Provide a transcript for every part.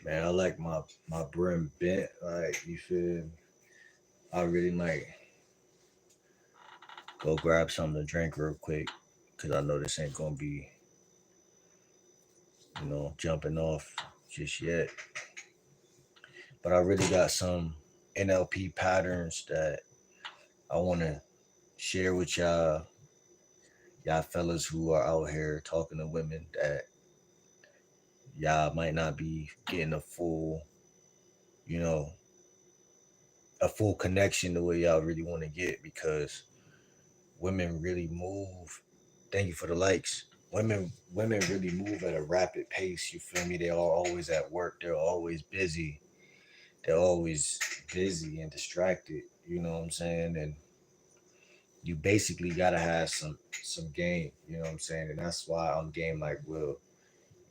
Man, I like my brim bent. Like, you feel? I really might go grab something to drink real quick, cause I know this ain't gonna be, jumping off just yet. But I really got some NLP patterns that I want to share with y'all fellas who are out here talking to women that y'all might not be getting you know, a full connection the way y'all really want to get, because women really move. Thank you for the likes. Women really move at a rapid pace. You feel me? They are always at work. They're always busy. They're always busy and distracted. You know what I'm saying? And you basically gotta have some game. You know what I'm saying? And that's why I'm game like Will.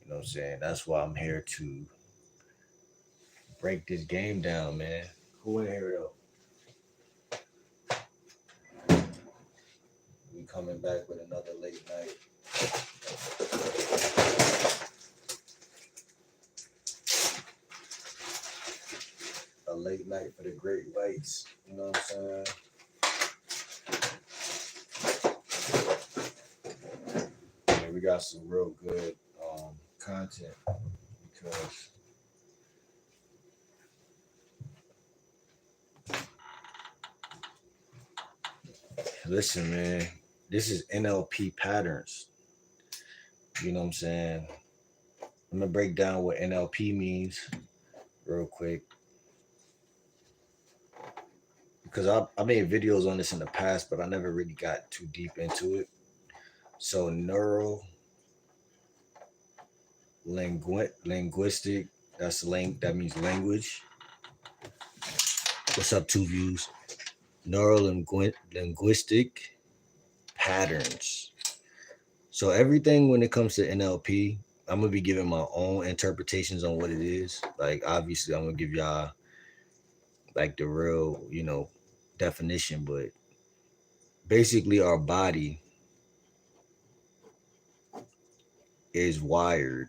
You know what I'm saying? That's why I'm here to break this game down, man. Who in here though? We coming back with another late night. A late night for the great whites. You know what I'm saying? Yeah, we got some real good content because listen, man, this is NLP patterns. You know what I'm saying? I'm gonna break down what NLP means real quick because I made videos on this in the past, but I never really got too deep into it. So linguistic, that means language. What's up, two views? Neural linguistic patterns. So everything when it comes to NLP, I'm gonna be giving my own interpretations on what it is. Like obviously, I'm gonna give y'all like the real, definition, but basically, our body is wired.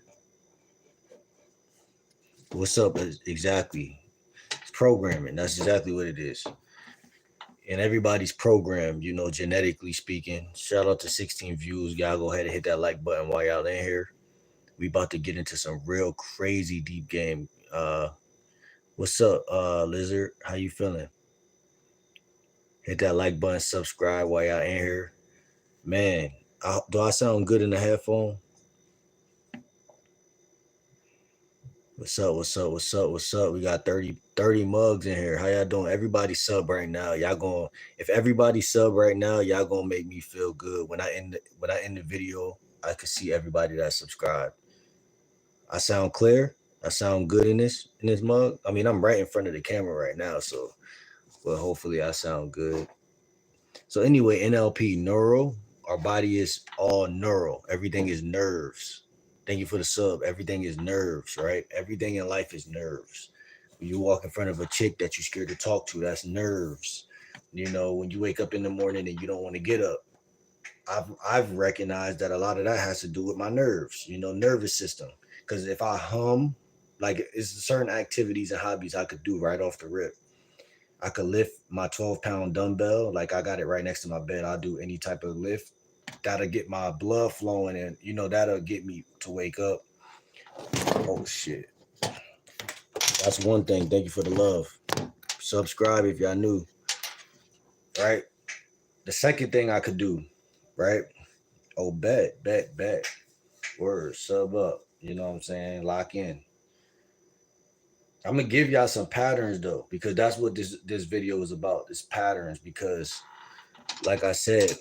What's up? Exactly. It's programming. That's exactly what it is. And everybody's programmed, genetically speaking. Shout out to 16 views. Y'all go ahead and hit that like button while y'all in here. We about to get into some real crazy deep game. What's up, Lizard? How you feeling? Hit that like button, subscribe while y'all in here. Man, do I sound good in the headphone? What's up? What's up? What's up? What's up? We got 30 mugs in here. How y'all doing? Everybody sub right now. Y'all going if everybody sub right now, y'all gonna make me feel good. When I end the video, I can see everybody that subscribed. I sound clear. I sound good in this mug. I mean, I'm right in front of the camera right now, so well, hopefully I sound good. So anyway, NLP, neural. Our body is all neural. Everything is nerves. Thank you for the sub. Everything is nerves, right? Everything in life is nerves. When you walk in front of a chick that you're scared to talk to, that's nerves. When you wake up in the morning and you don't want to get up, I've recognized that a lot of that has to do with my nerves, nervous system. Because if I hum, like it's certain activities and hobbies I could do right off the rip. I could lift my 12-pound dumbbell, like I got it right next to my bed. I'll do any type of lift. That'll get my blood flowing and that'll get me to wake up. Oh shit. That's one thing. Thank you for the love. Subscribe if y'all new. Right? The second thing I could do, right? Oh, bet. Word, sub up. You know what I'm saying? Lock in. I'm gonna give y'all some patterns though, because that's what this video is about. This patterns, because like I said,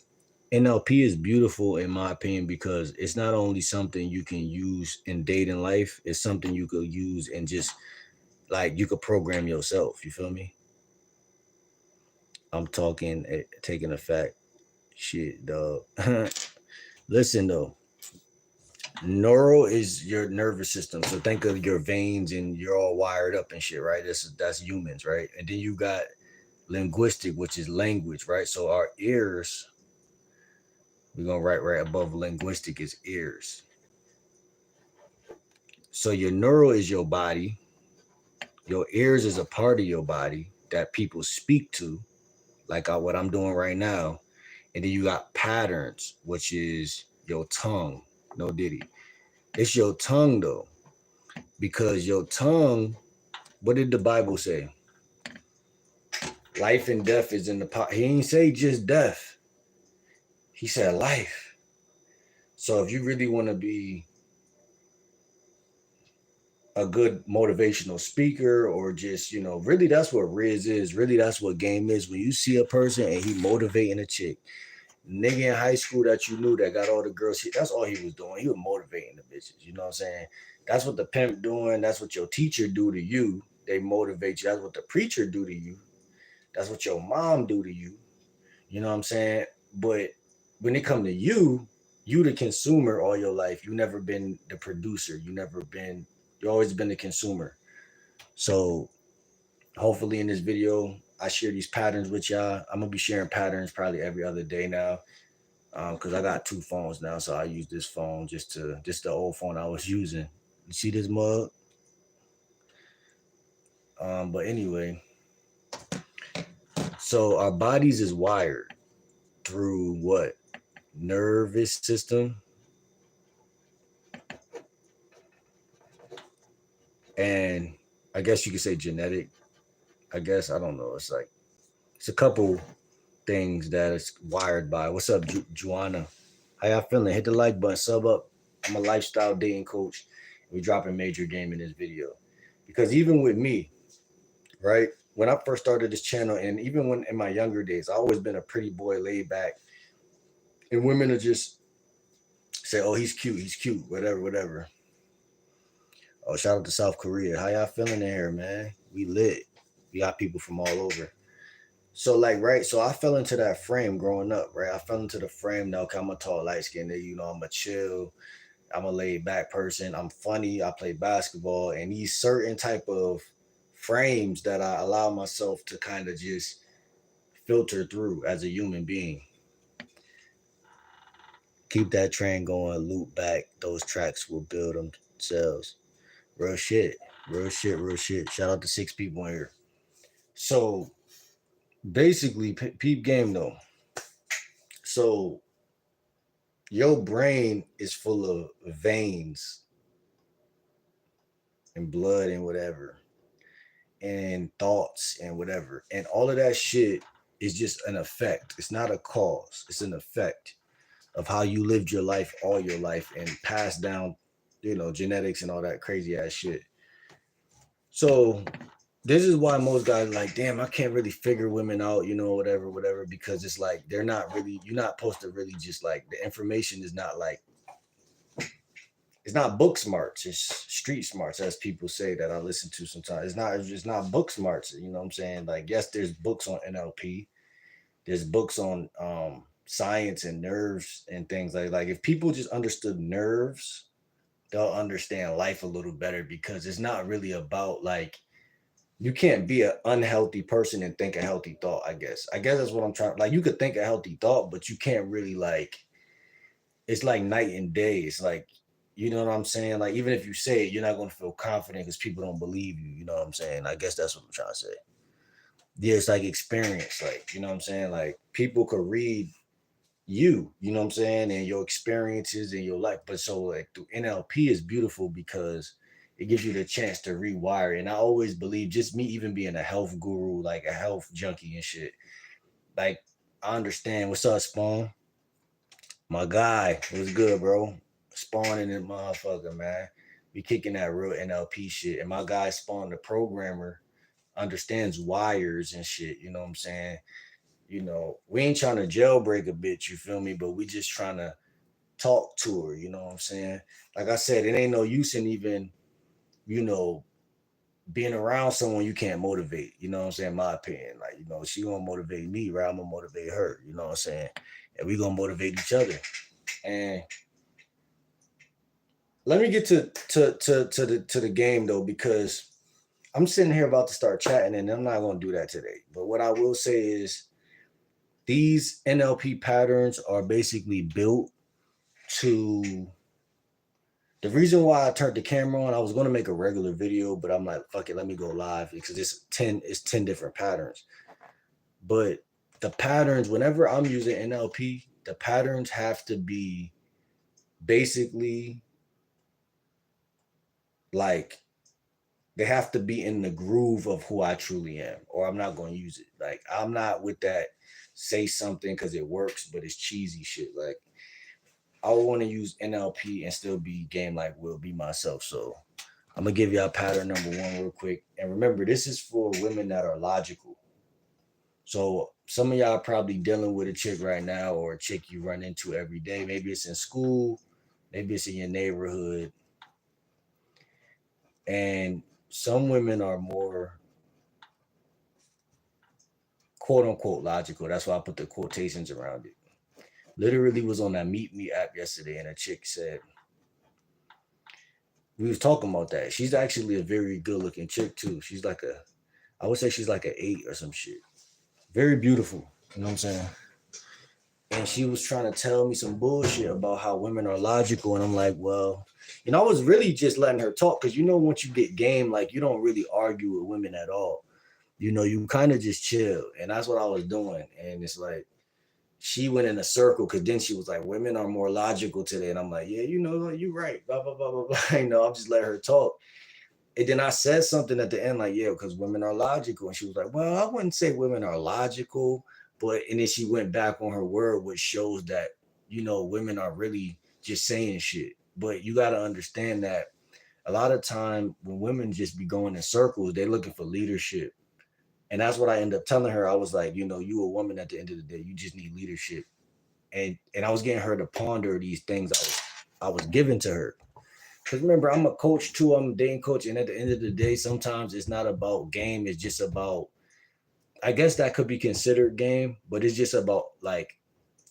NLP is beautiful in my opinion because it's not only something you can use in dating life, it's something you could use and just like you could program yourself. You feel me? I'm talking, taking effect. Shit, dog. Listen though, neural is your nervous system. So think of your veins and you're all wired up and shit, right? That's humans, right? And then you got linguistic, which is language, right? So our ears, we're gonna write right above linguistic is ears. So your neural is your body, Your ears is a part of your body that people speak to, like what I'm doing right now. And then you got patterns, which is your tongue. No diddy. It's your tongue though, because your tongue. What did the Bible say? Life and death is in the power. He didn't say just death. He said life. So if you really want to be a good motivational speaker, or just, really that's what Riz is. Really, that's what game is. When you see a person and he motivating a chick, nigga in high school that you knew that got all the girls, that's all he was doing. He was motivating the bitches. You know what I'm saying? That's what the pimp doing. That's what your teacher do to you. They motivate you. That's what the preacher do to you. That's what your mom do to you. You know what I'm saying? But when it come to you the consumer all your life. You never been the producer. You always been the consumer. So hopefully in this video, I share these patterns with y'all. I'm gonna be sharing patterns probably every other day now. Because I got two phones now, so I use this phone just the old phone I was using. You see this mug? But anyway, so our bodies is wired through what? Nervous system, and I guess you could say genetic. I guess I don't know. It's a couple things that it's wired by. What's up, Juana? How y'all feeling? Hit the like button, sub up. I'm a lifestyle dating coach. We dropping major game in this video because even with me, right? When I first started this channel, and even when in my younger days, I always been a pretty boy, laid back, and women are just say, "Oh, he's cute, whatever, whatever." Oh, shout out to South Korea. How y'all feeling there, man? We lit. We got people from all over. So like, right, so I fell into that frame growing up, right? I fell into the frame now. Okay, I'm a tall, light skinned, I'm a chill, I'm a laid back person. I'm funny. I play basketball, and these certain type of frames that I allow myself to kind of just filter through as a human being. Keep that train going, loop back. Those tracks will build themselves. Real shit. Real shit. Real shit. Shout out to 6 people in here. So basically, peep game though. So your brain is full of veins and blood and whatever, and thoughts and whatever. And all of that shit is just an effect. It's not a cause, it's an effect of how you lived your life all your life and passed down, genetics and all that crazy ass shit. So this is why most guys are like, damn, I can't really figure women out, whatever, whatever, because it's like they're not really, you're not supposed to really just like, the information is not like, it's not book smarts, it's street smarts, as people say that I listen to sometimes. It's not book smarts, you know what I'm saying? Like, yes, there's books on NLP, there's books on science and nerves and things like if people just understood nerves, they'll understand life a little better, because it's not really about like, you can't be an unhealthy person and think a healthy thought. I guess that's what I'm trying. Like, you could think a healthy thought, but you can't really like. It's like night and day. It's like, you know what I'm saying. Like, even if you say it, you're not gonna feel confident because people don't believe you. You know what I'm saying. I guess that's what I'm trying to say. Yeah, it's like experience. Like, you know what I'm saying. Like, people could read you know what I'm saying, and your experiences and your life. But so like through NLP is beautiful because it gives you the chance to rewire. And I always believe, just me even being a health guru, like a health junkie and shit, like, I understand. What's up, Spawn? My guy, what's good, bro? Spawn in this motherfucker, man. We kicking that real NLP shit. And my guy Spawn, the programmer, understands wires and shit. You know what I'm saying? We ain't trying to jailbreak a bitch, you feel me? But we just trying to talk to her, you know what I'm saying? Like I said, it ain't no use in even, you know, being around someone you can't motivate, you know what I'm saying? My opinion. Like, she gonna motivate me, right? I'm gonna motivate her, you know what I'm saying? And we gonna motivate each other. And let me get to the game though, because I'm sitting here about to start chatting, and I'm not gonna do that today. But what I will say is, these NLP patterns are basically built to The reason why I turned the camera on, I was gonna make a regular video, but I'm like, fuck it, let me go live because it's 10 different patterns. But the patterns, whenever I'm using NLP, the patterns have to be basically like they have to be in the groove of who I truly am, or I'm not going to use it. Like, I'm not with that say something because it works, but it's cheesy shit. Like, I want to use NLP and still be game like will be myself. So, I'm going to give y'all pattern number one real quick. And remember, this is for women that are logical. So, some of y'all probably dealing with a chick right now or a chick you run into every day. Maybe it's in school, maybe it's in your neighborhood. And some women are more quote unquote logical. That's why I put the quotations around it. Literally was on that Meet Me app yesterday, and a chick said, we was talking about that. She's actually a very good looking chick too. She's like I would say she's like an 8 or some shit. Very beautiful. You know what I'm saying? And she was trying to tell me some bullshit about how women are logical. And I'm like, well, I was really just letting her talk because once you get game, like you don't really argue with women at all. You kind of just chill. And that's what I was doing. And it's like, she went in a circle because then she was like, women are more logical today. And I'm like, yeah, you're right. Blah, blah, blah, blah, blah. I'm just letting her talk. And then I said something at the end, like, yeah, because women are logical. And she was like, well, I wouldn't say women are logical. And then she went back on her word, which shows that, women are really just saying shit. But you got to understand that a lot of time when women just be going in circles, they're looking for leadership. And that's what I ended up telling her. I was like, you a woman at the end of the day, you just need leadership. And I was getting her to ponder these things I was giving to her. Because remember, I'm a coach too. I'm a dating coach. And at the end of the day, sometimes it's not about game. It's just about, I guess that could be considered game, but it's just about like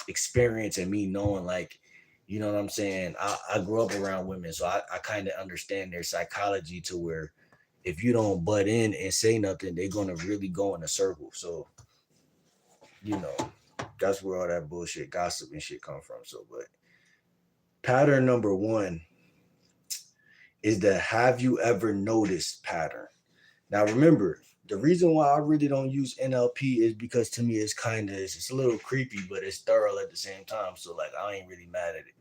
experience and me knowing, like, you know what I'm saying? I grew up around women, so I kind of understand their psychology to where if you don't butt in and say nothing, they're going to really go in a circle. So, you know, that's where all that bullshit, gossip and shit come from. So, but pattern number one is the have you ever noticed pattern. Now, remember, the reason why I really don't use NLP is because to me it's a little creepy, but it's thorough at the same time. So like I ain't really mad at it.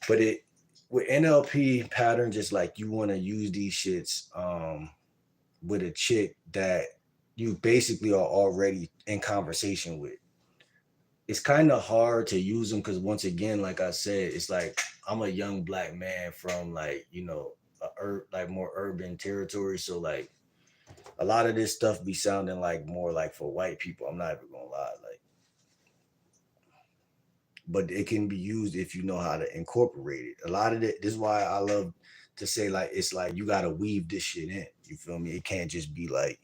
But it with NLP patterns, it's like you want to use these shits with a chick that you basically are already in conversation with. It's kind of hard to use them because once again, like I said, it's like I'm a young black man from like like more urban territory. So like a lot of this stuff be sounding like more like for white people. I'm not even gonna lie, like, but it can be used if you know how to incorporate it. A lot of it. This is why I love to say like it's like you gotta weave this shit in. You feel me? It can't just be like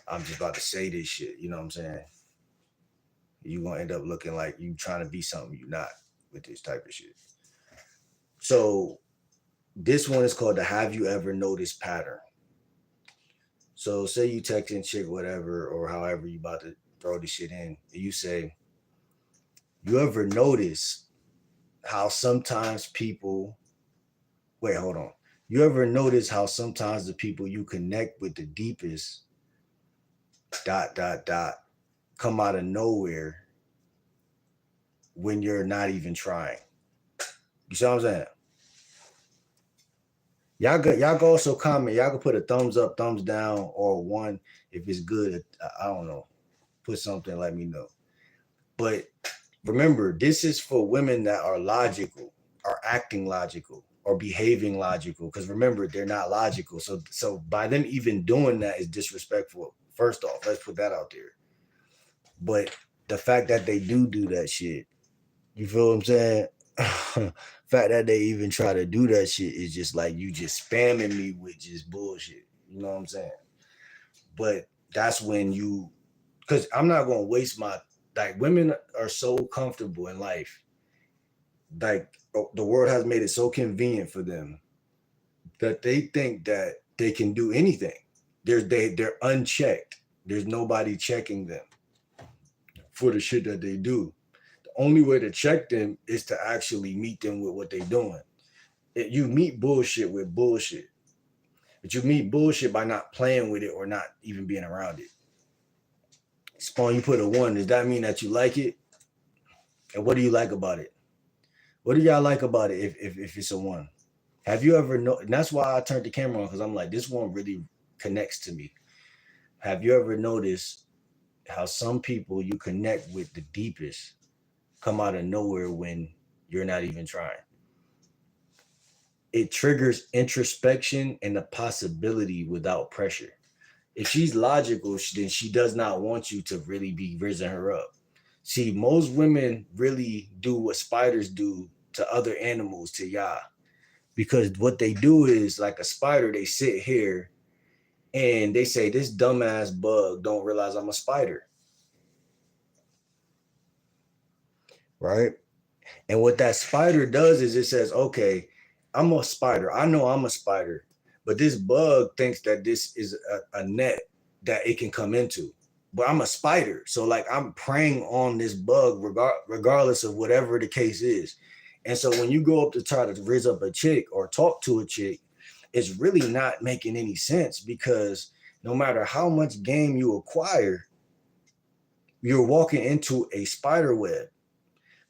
I'm just about to say this shit. You know what I'm saying? You gonna end up looking like you trying to be something you're not with this type of shit. So this one is called the Have You Ever Noticed pattern. So say you texting chick whatever or however you about to throw this shit in, and you say, you ever notice how sometimes people wait, hold on. You ever notice how sometimes the people you connect with the deepest dot dot dot come out of nowhere when you're not even trying? You see what I'm saying? Y'all go also comment. Y'all can put a thumbs up, thumbs down, or one if it's good. I don't know. Put something, let me know. But remember, this is for women that are logical, are acting logical, or behaving logical. Because remember, they're not logical. So by them even doing that is disrespectful. First off, let's put that out there. But the fact that they do that shit, you feel what I'm saying? Fact that they even try to do that shit is just like you just spamming me with just bullshit. You know what I'm saying? But that's when because I'm not gonna waste my like women are so comfortable in life. Like the world has made it so convenient for them that they think that they can do anything. They're unchecked. There's nobody checking them for the shit that they do. The only way to check them is to actually meet them with what they're doing. You meet bullshit with bullshit, but you meet bullshit by not playing with it or not even being around it. Spawn, you put a 1. Does that mean that you like it? And what do you like about it? What do y'all like about it if it's a 1? Have you ever know? And that's why I turned the camera on, because I'm like, this one really connects to me. Have you ever noticed how some people you connect with the deepest come out of nowhere when you're not even trying? It triggers introspection and the possibility without pressure. If she's logical, then she does not want you to really be raising her up. See, most women really do what spiders do to other animals, to y'all. Because what they do is, like a spider, they sit here and they say, this dumbass bug don't realize I'm a spider. Right? And what that spider does is it says, okay, I'm a spider. I know I'm a spider, but this bug thinks that this is a net that it can come into. But I'm a spider. So like I'm preying on this bug regardless of whatever the case is. And so when you go up to try to raise up a chick or talk to a chick, it's really not making any sense, because no matter how much game you acquire, you're walking into a spider web.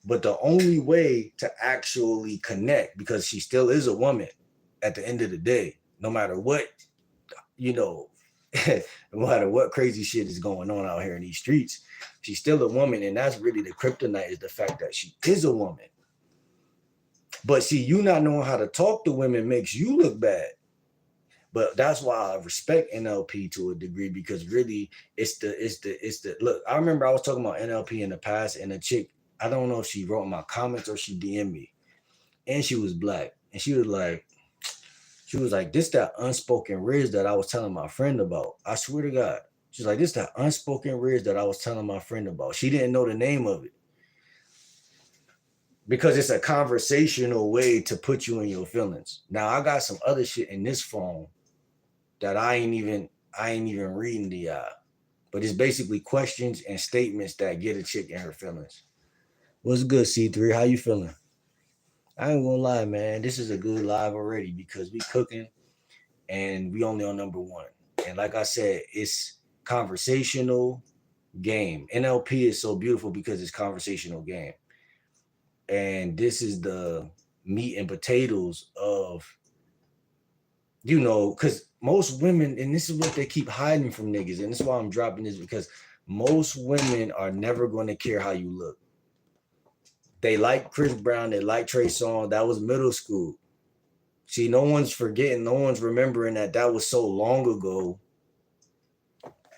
But the only way to actually connect, because she still is a woman at the end of the day, no matter what, no matter what crazy shit is going on out here in these streets, she's still a woman. And that's really the kryptonite, is the fact that she is a woman. But see, you not knowing how to talk to women makes you look bad. But that's why I respect NLP to a degree, because really it's the look. I remember I was talking about NLP in the past, and a chick, I don't know if she wrote in my comments or she DM'd me, and she was black, and she was like, this that unspoken riz that I was telling my friend about. I swear to God, she's like, this that unspoken riz that I was telling my friend about. She didn't know the name of it, because it's a conversational way to put you in your feelings. Now I got some other shit in this phone that I ain't even reading the but it's basically questions and statements that get a chick in her feelings. What's good, C3? How you feeling? I ain't gonna lie, man. This is a good live already, because we cooking and we only on number 1. And like I said, it's conversational game. NLP is so beautiful because it's conversational game. And this is the meat and potatoes of, because most women, and this is what they keep hiding from niggas, and this is why I'm dropping this, because most women are never going to care how you look. They like Chris Brown, they like Trey Songz. That was middle school. See, no one's forgetting, no one's remembering that was so long ago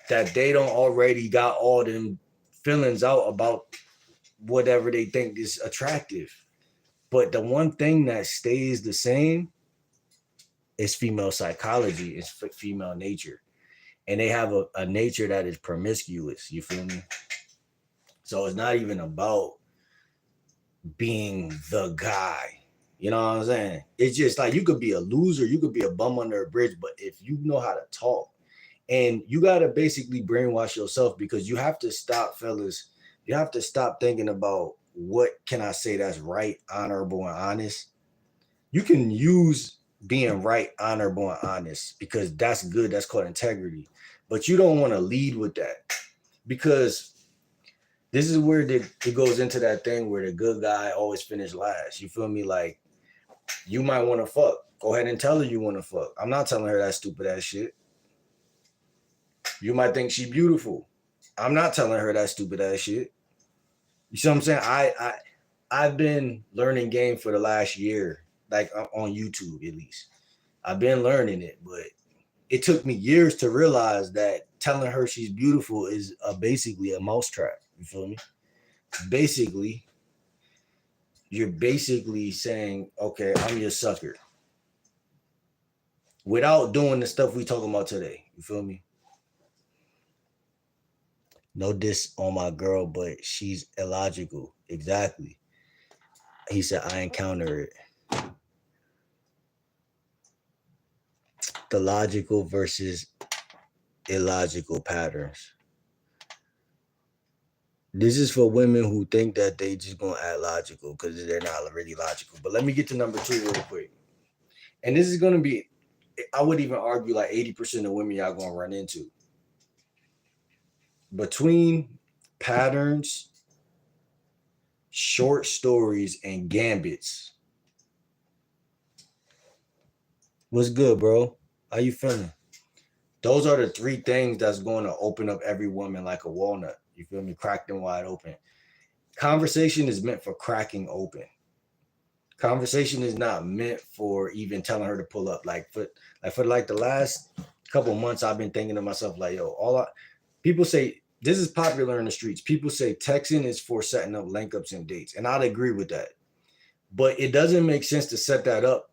that they don't already got all them feelings out about whatever they think is attractive. But the one thing that stays the same is female psychology, is female nature. And they have a nature that is promiscuous, you feel me? So it's not even about being the guy. You know what I'm saying? It's just like, you could be a loser, you could be a bum under a bridge, but if you know how to talk, and you got to basically brainwash yourself, because you have to stop, fellas. You have to stop thinking about, what can I say that's right, honorable, and honest. You can use being right, honorable, and honest, because that's good. That's called integrity. But you don't want to lead with that, because this is where it goes into that thing where the good guy always finish last. You feel me? Like, you might want to fuck. Go ahead and tell her you want to fuck. I'm not telling her that stupid ass shit. You might think she beautiful. I'm not telling her that stupid ass shit. You see what I'm saying? I've been learning game for the last year, like on YouTube at least. I've been learning it, but it took me years to realize that telling her she's beautiful is basically a mousetrap. You feel me? Basically, you're basically saying, okay, I'm your sucker, without doing the stuff we talking about today. You feel me? No diss on my girl, but she's illogical. Exactly. He said, I encounter it. The logical versus illogical patterns. This is for women who think that they just gonna act logical, because they're not really logical. But let me get to number 2 real quick. And this is going to be, I would even argue like 80% of women y'all going to run into. Between patterns, short stories, and gambits. What's good, bro? How you feeling? Those are the three things that's going to open up every woman like a walnut. You feel me? Crack them wide open. Conversation is meant for cracking open. Conversation is not meant for even telling her to pull up. For like the last couple months, I've been thinking to myself, like, yo, people say this is popular in the streets. People say texting is for setting up link ups and dates. And I'd agree with that. But it doesn't make sense to set that up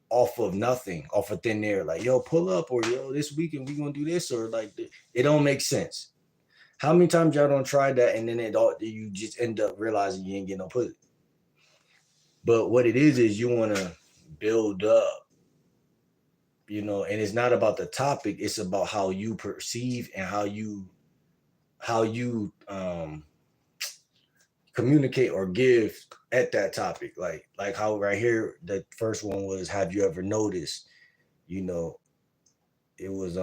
off of nothing, off of thin air. Like, yo, pull up, or yo, this weekend we gonna do this, or like it don't make sense. How many times y'all don't try that and then you just end up realizing you ain't getting no pussy? But what it is you want to build up, and it's not about the topic, it's about how you perceive and how you communicate or give at that topic. Like how right here the first one was, have you ever noticed, you know it was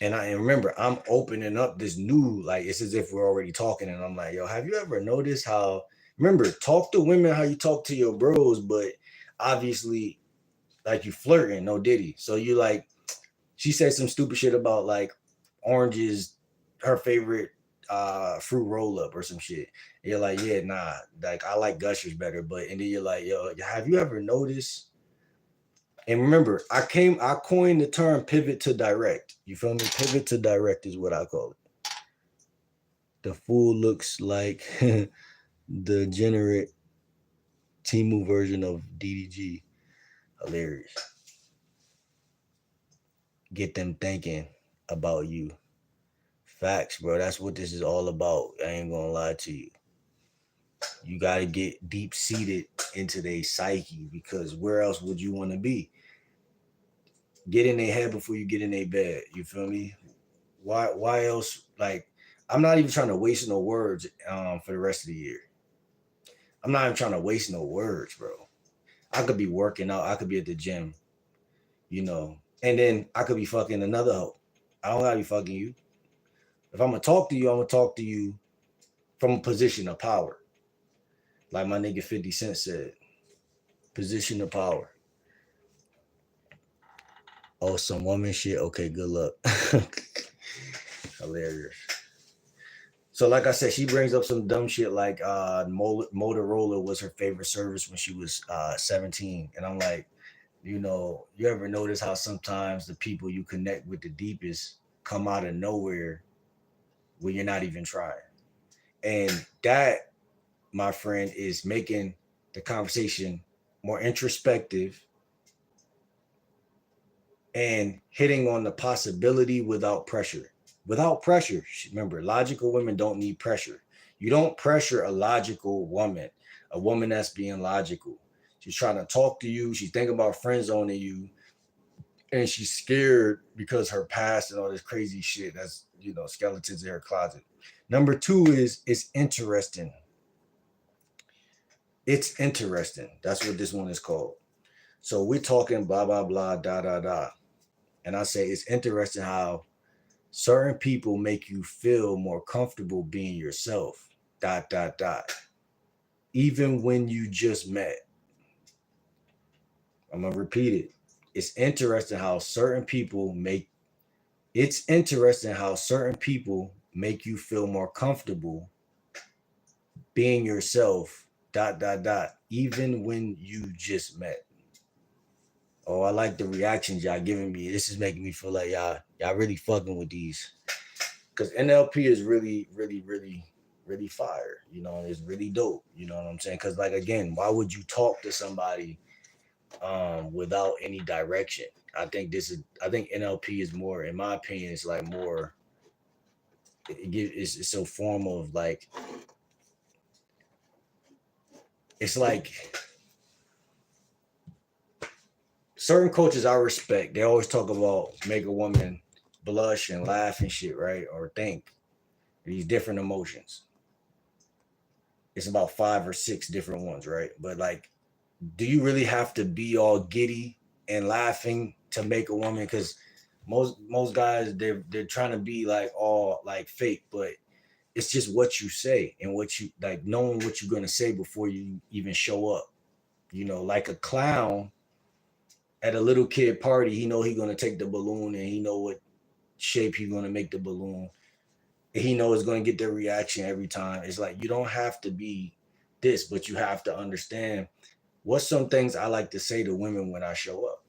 and remember, I'm opening up this new, like, it's as if we're already talking, and I'm like, yo, have you ever noticed how, remember, talk to women how you talk to your bros, but obviously, like, you flirting, no diddy. So you like, she said some stupid shit about like oranges, her favorite fruit roll up or some shit. And you're like, yeah, nah, like I like Gushers better, but and then you're like, yo, have you ever noticed? And remember, I coined the term pivot to direct. You feel me? Pivot to direct is what I call it. The fool looks like the generate Timu version of DDG. Hilarious. Get them thinking about you. Facts, bro. That's what this is all about. I ain't gonna lie to you. You gotta get deep seated into their psyche, because where else would you want to be? Get in their head before you get in their bed. You feel me? Why else? Like, I'm not even trying to waste no words for the rest of the year. I'm not even trying to waste no words, bro. I could be working out, I could be at the gym, and then I could be fucking another hoe. I don't gotta be fucking you. If I'm gonna talk to you, I'm gonna talk to you from a position of power. Like my nigga 50 Cent said, position of power. Oh, some woman shit. Okay, good luck. Hilarious. So, like I said, she brings up some dumb shit like Motorola was her favorite service when she was 17. And I'm like, you ever notice how sometimes the people you connect with the deepest come out of nowhere when you're not even trying? And that, my friend, is making the conversation more introspective and hitting on the possibility without pressure. Without pressure. Remember, logical women don't need pressure. You don't pressure a logical woman, a woman that's being logical. She's trying to talk to you. She's thinking about friend zoning you, and she's scared because her past and all this crazy shit that's, skeletons in her closet. Number two is, it's interesting. It's interesting. That's what this one is called. So we're talking blah, blah, blah, da, da, da. And I say it's interesting how certain people make you feel more comfortable being yourself, dot, dot, dot. Even when you just met. I'm going to repeat it. It's interesting how certain people make you feel more comfortable being yourself, dot, dot, dot, even when you just met. Oh, I like the reactions y'all giving me. This is making me feel like y'all really fucking with these. Because NLP is really, really, really, really fire. It's really dope. You know what I'm saying? Because, like, again, why would you talk to somebody without any direction? I think NLP is more, in my opinion, it's like more. It's a form of like. It's like certain coaches I respect. They always talk about make a woman blush and laugh and shit, right? Or think these different emotions. It's about 5 or 6 different ones, right? But like do you really have to be all giddy and laughing to make a woman? Because most guys they're trying to be like all like fake, but it's just what you say and what you like, knowing what you're gonna say before you even show up. You know, like a clown at a little kid party, he know he gonna take the balloon and he know what shape he's gonna make the balloon. He knows it's gonna get the reaction every time. It's like you don't have to be this, but you have to understand what's some things I like to say to women when I show up.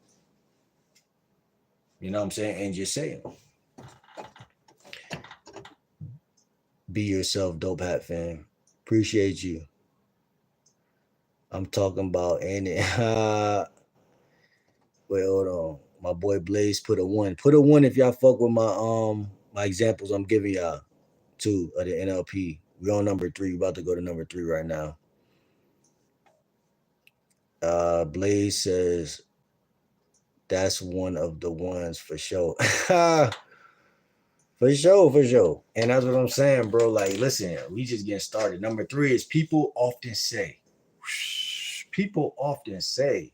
You know what I'm saying? And just say them. Be yourself, dope hat fam. Appreciate you. I'm talking about and wait, hold on. My boy Blaze put a one. Put a one if y'all fuck with my examples I'm giving y'all two of the NLP. We on number 3. We about to go to number 3 right now. Blaze says that's one of the ones for sure. For sure, for sure. And that's what I'm saying, bro. Like, listen, we just getting started. Number 3 is people often say. People often say.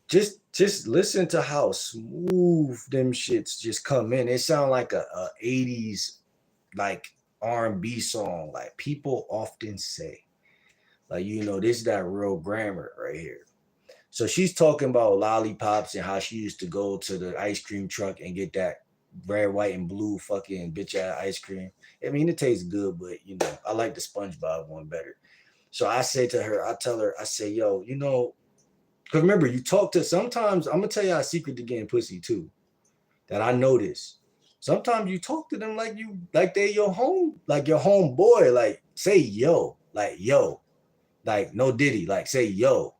Just listen to how smooth them shits just come in. It sound like a 80s like R&B song. Like people often say. Like, you know, this is that real grammar right here. So she's talking about lollipops and how she used to go to the ice cream truck and get that red, white, and blue fucking bitch ass ice cream. I mean, it tastes good, but you know, I like the SpongeBob one better. So I say to her, I tell her, I say, yo, you know, because remember, you talk to sometimes I'm gonna tell you a secret to getting pussy too. That I notice. Sometimes you talk to them like they your home, like your home boy. Like say yo, like no diddy, like say yo.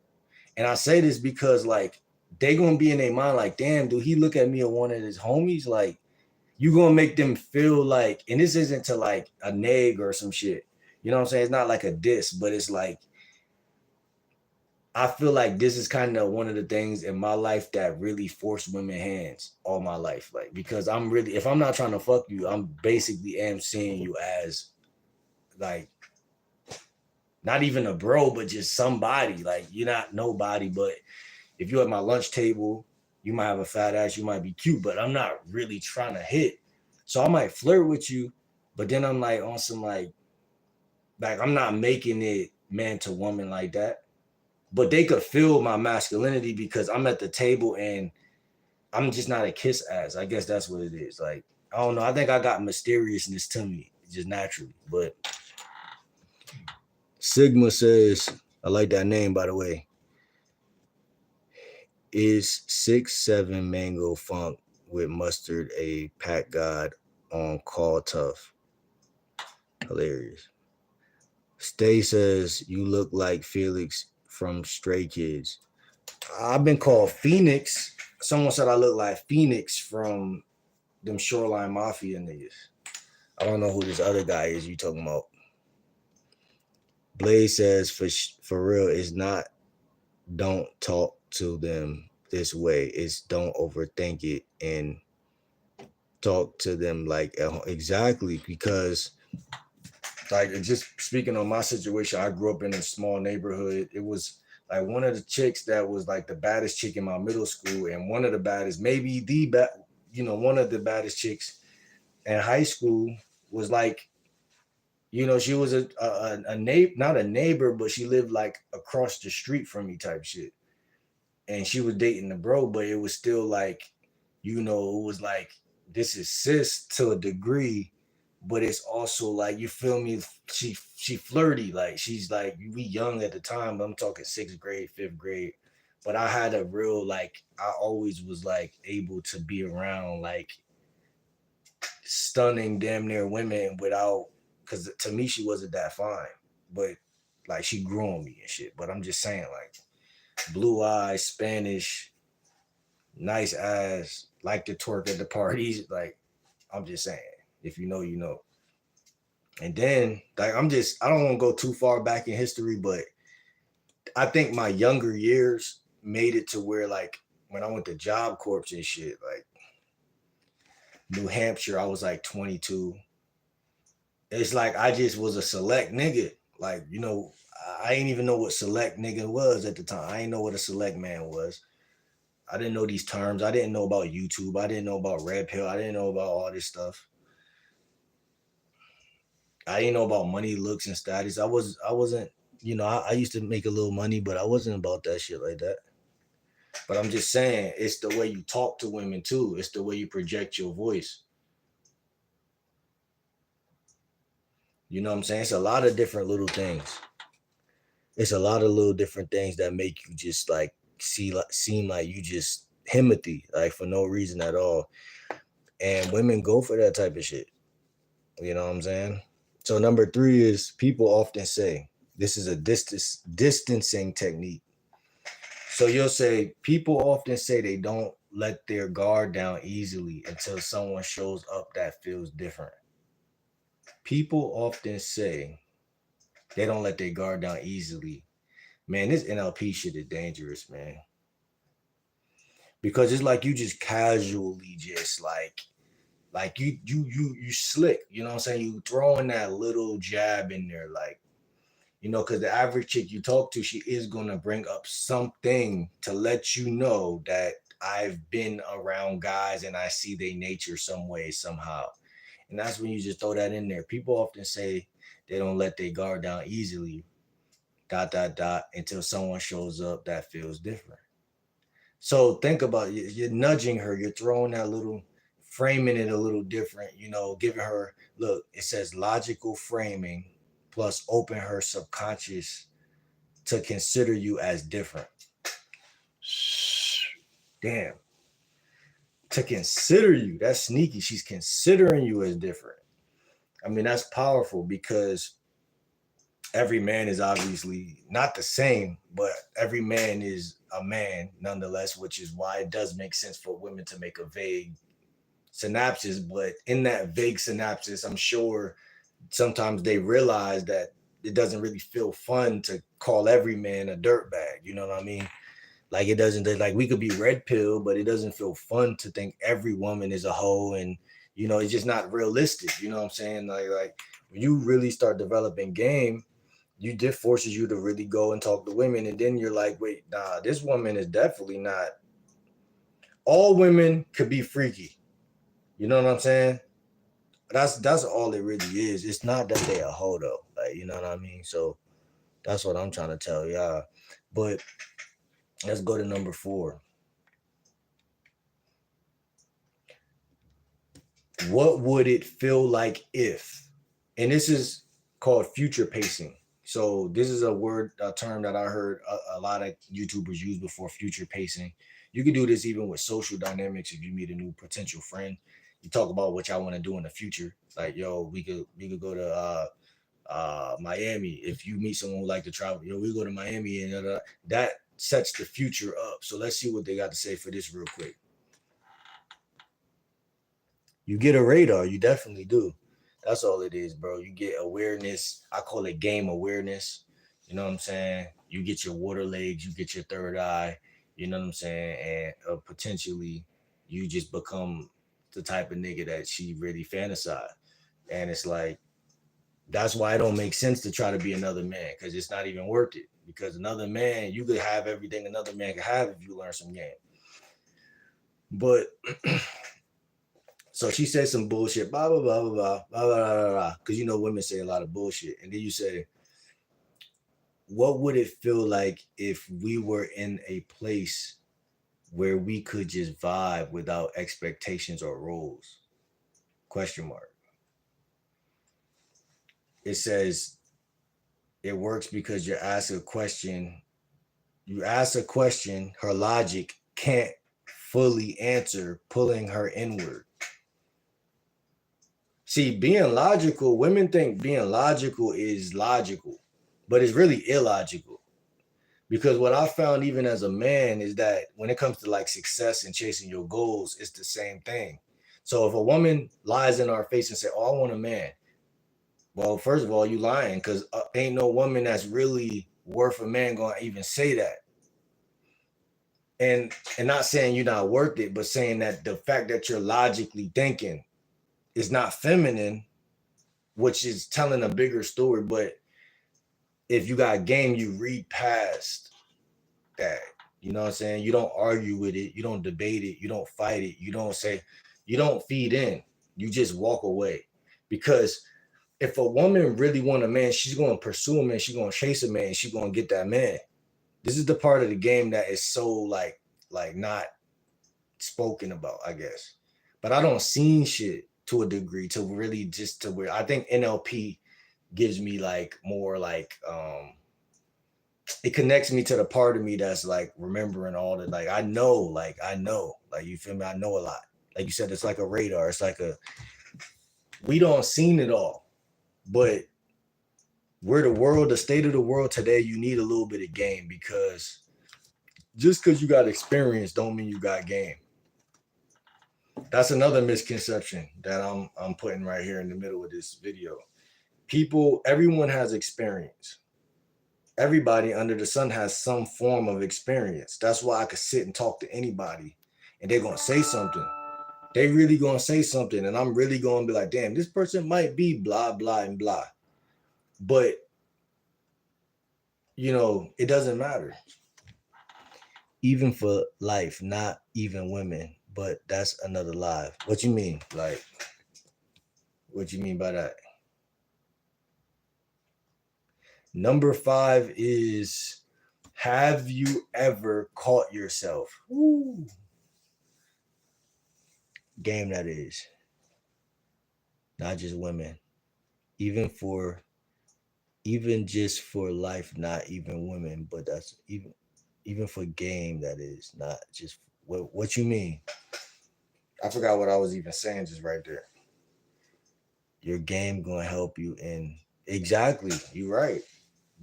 And I say this because like they gonna be in their mind like, damn, do he look at me as one of his homies? Like you gonna make them feel like, and this isn't to like a neg or some shit. You know what I'm saying? It's not like a diss, but it's like I feel like this is kind of one of the things in my life that really forced women hands all my life. Like because I'm really, if I'm not trying to fuck you, I'm basically am seeing you as like not even a bro, but just somebody. Like you're not nobody, but if you're at my lunch table, you might have a fat ass, you might be cute, but I'm not really trying to hit. So I might flirt with you, but then I'm like on some like I'm not making it man to woman like that. But they could feel my masculinity because I'm at the table and I'm just not a kiss ass. I guess that's what it is. Like, I don't know. I think I got mysteriousness to me just naturally. But Sigma says, I like that name, by the way. Is 6-7 mango funk with mustard a pack god on call tough? Hilarious. Stay says, you look like Felix from Stray Kids. I've been called Phoenix. Someone said I look like Phoenix from them Shoreline Mafia niggas. I don't know who this other guy is you talking about. Blaze says for real, it's not don't talk to them this way. It's don't overthink it and talk to them like exactly because like just speaking on my situation, I grew up in a small neighborhood. It was like one of the chicks that was like the baddest chick in my middle school, and one of the baddest, maybe one of the baddest chicks in high school was like, you know, she was a neighbor, not a neighbor, but she lived like across the street from me type shit. And she was dating the bro, but it was still like, you know, it was like this is sis to a degree, but it's also like you feel me. She flirty, like she's like we young at the time. But I'm talking 6th grade, 5th grade. But I had a real like I always was like able to be around like stunning damn near women without because to me she wasn't that fine, but like she grew on me and shit. But I'm just saying like blue eyes, Spanish, nice ass, like to twerk at the parties. Like, I'm just saying, if you know, you know. And then, like, I don't want to go too far back in history, but I think my younger years made it to where, like, when I went to Job Corps and shit, like New Hampshire, I was like 22. It's like I just was a select nigga. Like, you know, I ain't even know what select nigga was at the time. I ain't know what a select man was. I didn't know these terms. I didn't know about YouTube. I didn't know about red pill. I didn't know about all this stuff. I didn't know about money, looks, and status. I wasn't, I used to make a little money, but I wasn't about that shit like that. But I'm just saying, it's the way you talk to women too. It's the way you project your voice. You know what I'm saying? It's a lot of different little things. It's a lot of little different things that make you just like seem like you just Timothy, like for no reason at all. And women go for that type of shit. You know what I'm saying? So number 3 is people often say this is a distancing technique. So you'll say people often say they don't let their guard down easily until someone shows up that feels different. People often say they don't let their guard down easily. Man, this NLP shit is dangerous, man. Because it's like you just casually just like you slick, you know what I'm saying? You throwing that little jab in there, like, because the average chick you talk to, she is gonna bring up something to let you know that I've been around guys and I see their nature some way, somehow. And that's when you just throw that in there. People often say they don't let their guard down easily, dot dot dot, until someone shows up that feels different. So think about it. You're nudging her, you're throwing that little, framing it a little different, giving her, look, it says logical framing plus open her subconscious to consider you as different. Damn. To consider you, that's sneaky. She's considering you as different. I mean, that's powerful because every man is obviously not the same, but every man is a man nonetheless, which is why it does make sense for women to make a vague synopsis. But in that vague synopsis, I'm sure sometimes they realize that it doesn't really feel fun to call every man a dirtbag. You know what I mean? Like it doesn't, like we could be red pill, but it doesn't feel fun to think every woman is a hoe, and it's just not realistic. You know what I'm saying? Like when you really start developing game, this forces you to really go and talk to women, and then you're like, wait, nah, this woman is definitely not. All women could be freaky. You know what I'm saying? That's all it really is. It's not that they a hoe though. Like, you know what I mean? So that's what I'm trying to tell y'all. But let's go to number 4. What would it feel like if? And this is called future pacing. So this is a term that I heard a lot of YouTubers use before, future pacing. You can do this even with social dynamics. If you meet a new potential friend, you talk about what y'all want to do in the future. Like, yo, we could go to Miami. If you meet someone who like to travel, yo, we go to Miami, and that sets the future up. So let's see what they got to say for this real quick. You get a radar, you definitely do. That's all it is, bro. You get awareness. I call it game awareness. You know what I'm saying? You get your water legs, you get your third eye. You know what I'm saying? And potentially, you just become the type of nigga that she really fantasize. And it's like, that's why it don't make sense to try to be another man, because it's not even worth it. Because another man, you could have everything another man could have if you learn some game. But so she said some bullshit, blah blah blah blah blah blah blah blah blah. Because women say a lot of bullshit, and then you say, "What would it feel like if we were in a place where we could just vibe without expectations or rules?" Question mark. It says it works because you ask a question. You ask a question, her logic can't fully answer, pulling her inward. See, being logical, women think being logical is logical, but it's really illogical. Because what I found even as a man is that when it comes to like success and chasing your goals, it's the same thing. So if a woman lies in our face and say, "Oh, I want a man," well, first of all, you lying, because ain't no woman that's really worth a man gonna even say that. And not saying you're not worth it, but saying that the fact that you're logically thinking is not feminine, which is telling a bigger story. But if you got game, you read past that. You know what I'm saying? You don't argue with it, you don't debate it, you don't fight it, you don't say, you don't feed in, you just walk away. Because if a woman really want a man, she's going to pursue a man, she's going to chase a man, she's going to get that man. This is the part of the game that is so like not spoken about, I guess. But I don't see shit to a degree to really just to where I think NLP gives me like more like it connects me to the part of me that's like remembering all the like I know like you feel me, I know a lot. Like you said, it's like a radar, it's like a we don't seen it all, but where the state of the world today, you need a little bit of game, because just because you got experience don't mean you got game. That's another misconception that I'm putting right here in the middle of this video. Everyone has experience. Everybody under the sun has some form of experience. That's why I could sit and talk to anybody and they're gonna say something. They really gonna say something, and I'm really gonna be like, damn, this person might be blah blah and blah. But it doesn't matter. Even for life, not even women, but that's another live. What you mean? Like, what you mean by that? Number 5 is, have you ever caught yourself? Ooh. Game that is. Not just women. Even just for life, not even women, but that's even for game that is, not just what you mean? I forgot what I was even saying just right there. Your game gonna help you in exactly. You're right.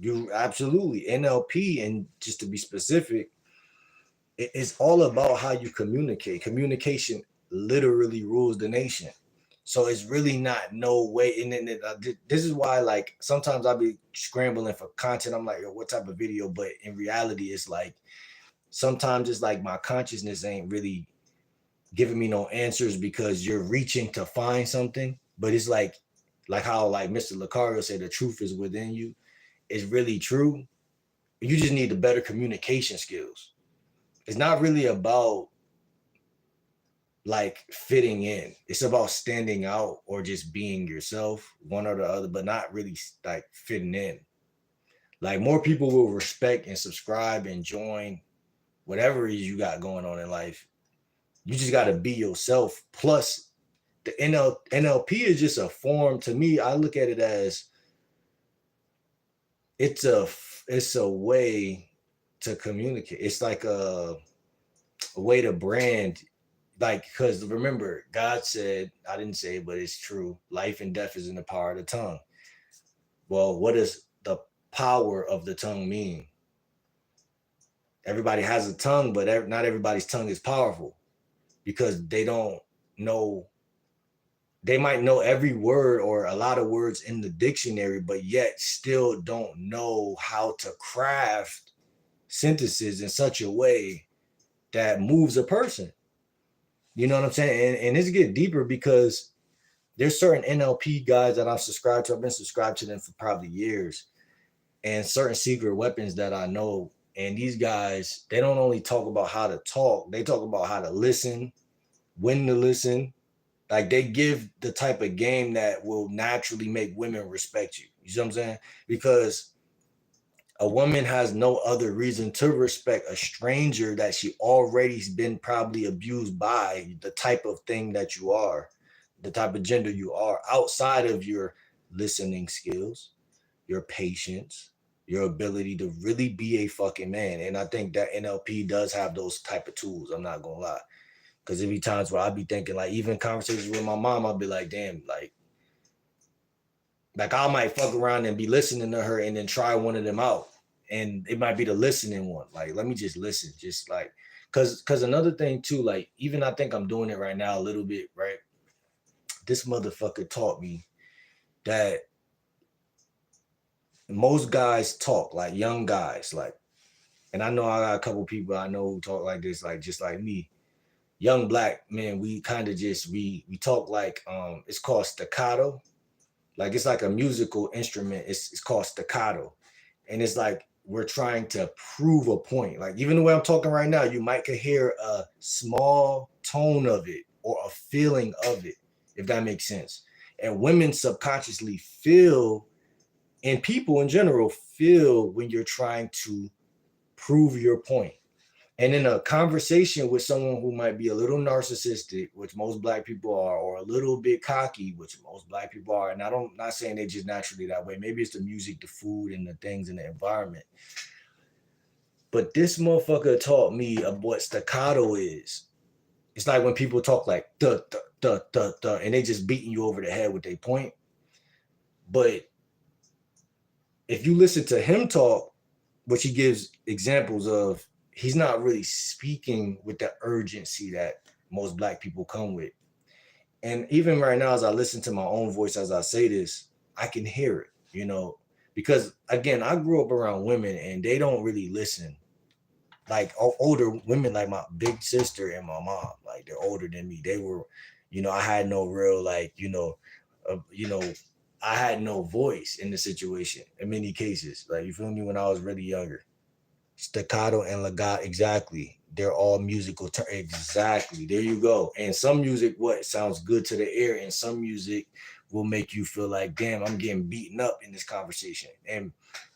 You absolutely NLP, and just to be specific, it's all about how you communicate. Communication literally rules the nation. So it's really not no way. And then this is why, like, sometimes I'll be scrambling for content. I'm like, yo, what type of video? But in reality, it's like sometimes it's like my consciousness ain't really giving me no answers, because you're reaching to find something. But it's like how like Mr. Lucario said, the truth is within you. It's really true. You just need the better communication skills. It's not really about like fitting in. It's about standing out or just being yourself, one or the other, but not really like fitting in. Like, more people will respect and subscribe and join whatever it is you got going on in life. You just got to be yourself. Plus, the NLP is just a form. To me, I look at it as it's a way to communicate. It's like a way to brand. Like, because remember, God said, I didn't say it, but it's true, life and death is in the power of the tongue. Well, what does the power of the tongue mean? Everybody has a tongue, but not everybody's tongue is powerful, because they don't know. They might know every word or a lot of words in the dictionary, but yet still don't know how to craft sentences in such a way that moves a person. You know what I'm saying? And it's get deeper, because there's certain NLP guys that I've subscribed to. I've been subscribed to them for probably years, and certain secret weapons that I know. And these guys, they don't only talk about how to talk, they talk about how to listen, when to listen. Like, they give the type of game that will naturally make women respect you. You see what I'm saying? Because a woman has no other reason to respect a stranger that she already's been probably abused by, the type of thing that you are, the type of gender you are, outside of your listening skills, your patience, your ability to really be a fucking man. And I think that NLP does have those type of tools. I'm not gonna lie. Because there be times where I'll be thinking, like, even conversations with my mom, I'll be like, damn, like I might fuck around and be listening to her and then try one of them out. And it might be the listening one. Like, let me just listen. Just like, cause another thing too, like, even I think I'm doing it right now a little bit, right? This motherfucker taught me that most guys talk, like young guys, like, and I know I got a couple people I know who talk like this, like just like me. Young black men, we kind of just we talk like it's called staccato. Like, it's like a musical instrument. It's called staccato. And it's like we're trying to prove a point. Like even the way I'm talking right now, you might could hear a small tone of it or a feeling of it, if that makes sense. And women subconsciously feel, and people in general feel when you're trying to prove your point. And in a conversation with someone who might be a little narcissistic, which most black people are, or a little bit cocky, which most black people are, and not saying they're just naturally that way. Maybe it's the music, the food, and the things in the environment. But this motherfucker taught me of what staccato is. It's like when people talk like duh, duh, duh, duh, duh, and they just beating you over the head with their point. But if you listen to him talk, which he gives examples of, he's not really speaking with the urgency that most black people come with. And even right now, as I listen to my own voice as I say this, I can hear it, because again, I grew up around women and they don't really listen. Like older women, like my big sister and my mom, like they're older than me. They were, I had no real uh, you know, I had no voice in the situation in many cases. Like you feel me? When I was really younger, staccato and legato, exactly. They're all musical exactly. There you go. And some music, what sounds good to the ear, and some music will make you feel like, damn, I'm getting beaten up in this conversation. And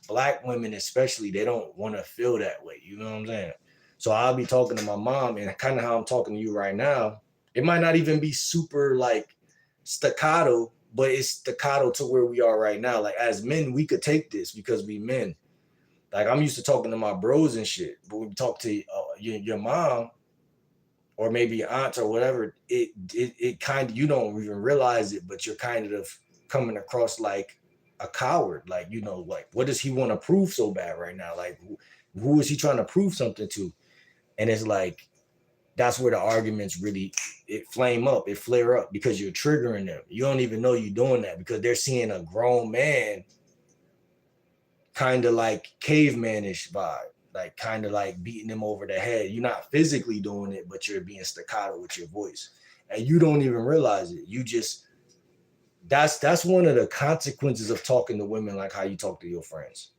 black women, especially, they don't want to feel that way. You know what I'm saying? So I'll be talking to my mom, and kind of how I'm talking to you right now. It might not even be super like staccato, but it's staccato to where we are right now. Like as men, we could take this because we men. Like I'm used to talking to my bros and shit, but when you talk to your mom or maybe your aunt or whatever, it kind of, you don't even realize it, but you're kind of coming across like a coward. Like like what does he want to prove so bad right now? Like who is he trying to prove something to? And it's like that's where the arguments really it flame up, it flare up because you're triggering them. You don't even know you're doing that because they're seeing a grown man kind of like cavemanish vibe, like kind of like beating them over the head. You're not physically doing it, but you're being staccato with your voice, and you don't even realize it. You just that's one of the consequences of talking to women like how you talk to your friends.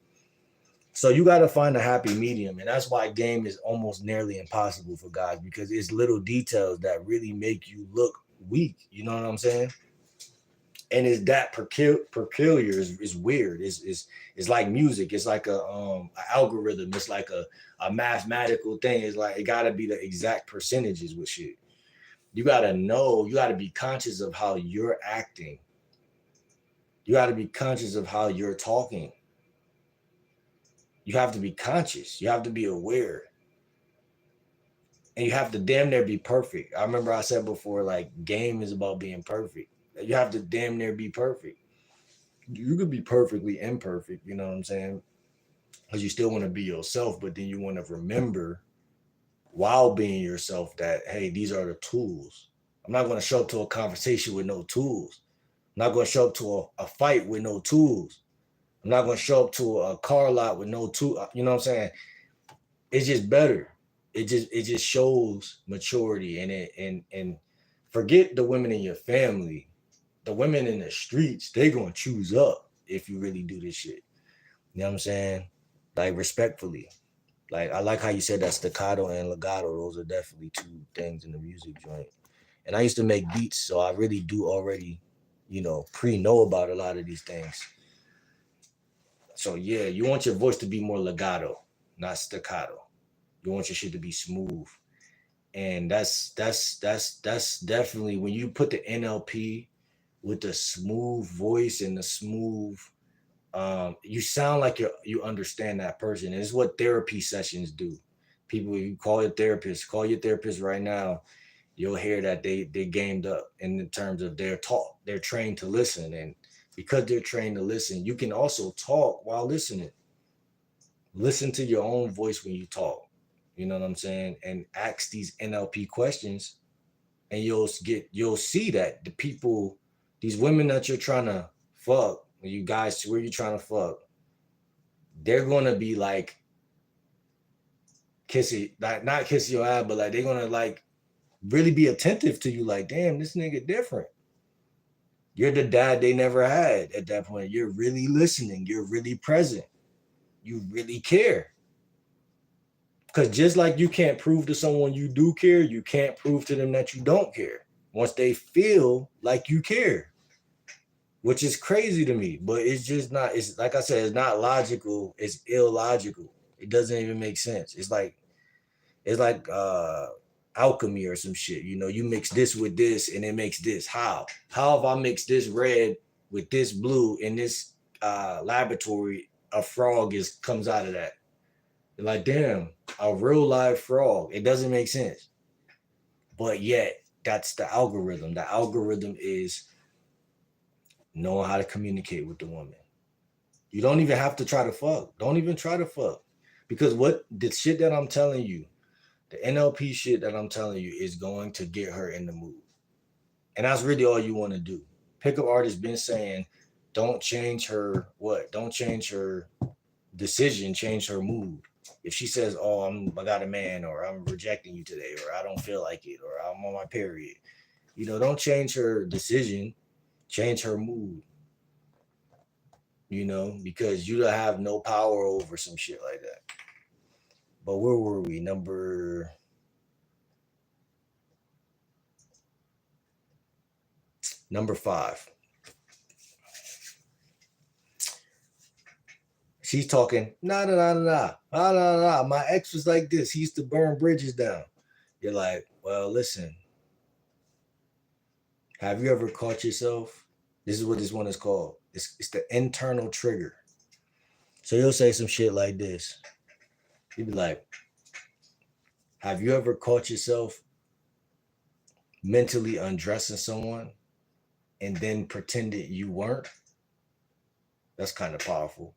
So you got to find a happy medium, and that's why game is almost nearly impossible for guys because it's little details that really make you look weak. You know what I'm saying? And it's that peculiar is weird. It's like music. It's like a algorithm. It's like a mathematical thing. It's like it gotta be the exact percentages with shit. You gotta know. You gotta be conscious of how you're acting. You gotta be conscious of how you're talking. You have to be conscious. You have to be aware. And you have to damn near be perfect. I remember I said before, like game is about being perfect. You have to damn near be perfect. You could be perfectly imperfect, you know what I'm saying? Because you still want to be yourself, but then you want to remember while being yourself that, hey, these are the tools. I'm not going to show up to a conversation with no tools. I'm not going to show up to a fight with no tools. I'm not going to show up to a car lot with no tool. You know what I'm saying? It's just better. It just shows maturity and forget the women in your family. The women in the streets, they gonna choose up if you really do this shit. You know what I'm saying? Like respectfully. Like I like how you said that staccato and legato. Those are definitely two things in the music joint. And I used to make beats, so I really do already, pre-know about a lot of these things. So yeah, you want your voice to be more legato, not staccato. You want your shit to be smooth. And that's definitely when you put the NLP with the smooth voice and the smooth you sound like you understand that person. And it's what therapy sessions do. People, you call your therapist right now, you'll hear that they gamed up in terms of their talk. They're trained to listen. And because they're trained to listen, you can also talk while listening. Listen to your own voice when you talk. You know what I'm saying? And ask these NLP questions, and you'll see that the people, these women that you're trying to fuck, you guys, where you trying to fuck, they're gonna be like kissy, like not kiss your eye, but like they're gonna like really be attentive to you. Like, damn, this nigga different. You're the dad they never had at that point. You're really listening. You're really present. you really care. Because just like you can't prove to someone you do care, you can't prove to them that you don't care once they feel like you care, which is crazy to me. But it's just not, it's like I said, it's not logical, it's illogical. It doesn't even make sense. It's like alchemy or some shit. You know, you mix this with this and it makes this. How if I mix this red with this blue in this laboratory, a frog is comes out of that? You're like, damn, a real live frog. It doesn't make sense. But yet, that's the algorithm. The algorithm is knowing how to communicate with the woman. You don't even have to try to fuck. Don't even try to fuck. Because what the shit that I'm telling you, the NLP shit that I'm telling you is going to get her in the mood. And that's really all you want to do. Pickup artist been saying, don't change her what? Don't change her decision, change her mood. If she says, "Oh, I got a man," or "I'm rejecting you today," or "I don't feel like it," or "I'm on my period," don't change her decision, change her mood. Because you don't have no power over some shit like that. But where were we? Number 5. She's talking, nah, nah, nah, nah, nah, nah, nah. My ex was like this. He used to burn bridges down. You're like, well, listen. Have you ever caught yourself? This is what this one is called. It's the internal trigger. So you'll say some shit like this. You'd be like, have you ever caught yourself mentally undressing someone and then pretended you weren't? That's kind of powerful.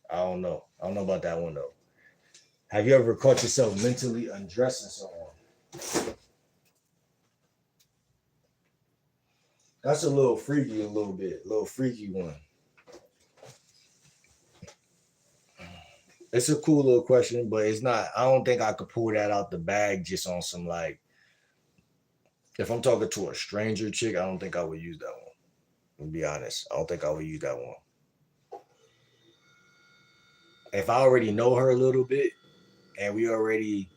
I don't know. I don't know about that one though. Have you ever caught yourself mentally undressing someone? That's a little freaky, a little freaky one. It's a cool little question, but it's not. I don't think I could pull that out the bag just on some like. If I'm talking to a stranger chick, I don't think I would use that one. To be honest, I don't think I would use that one. If I already know her a little bit and we already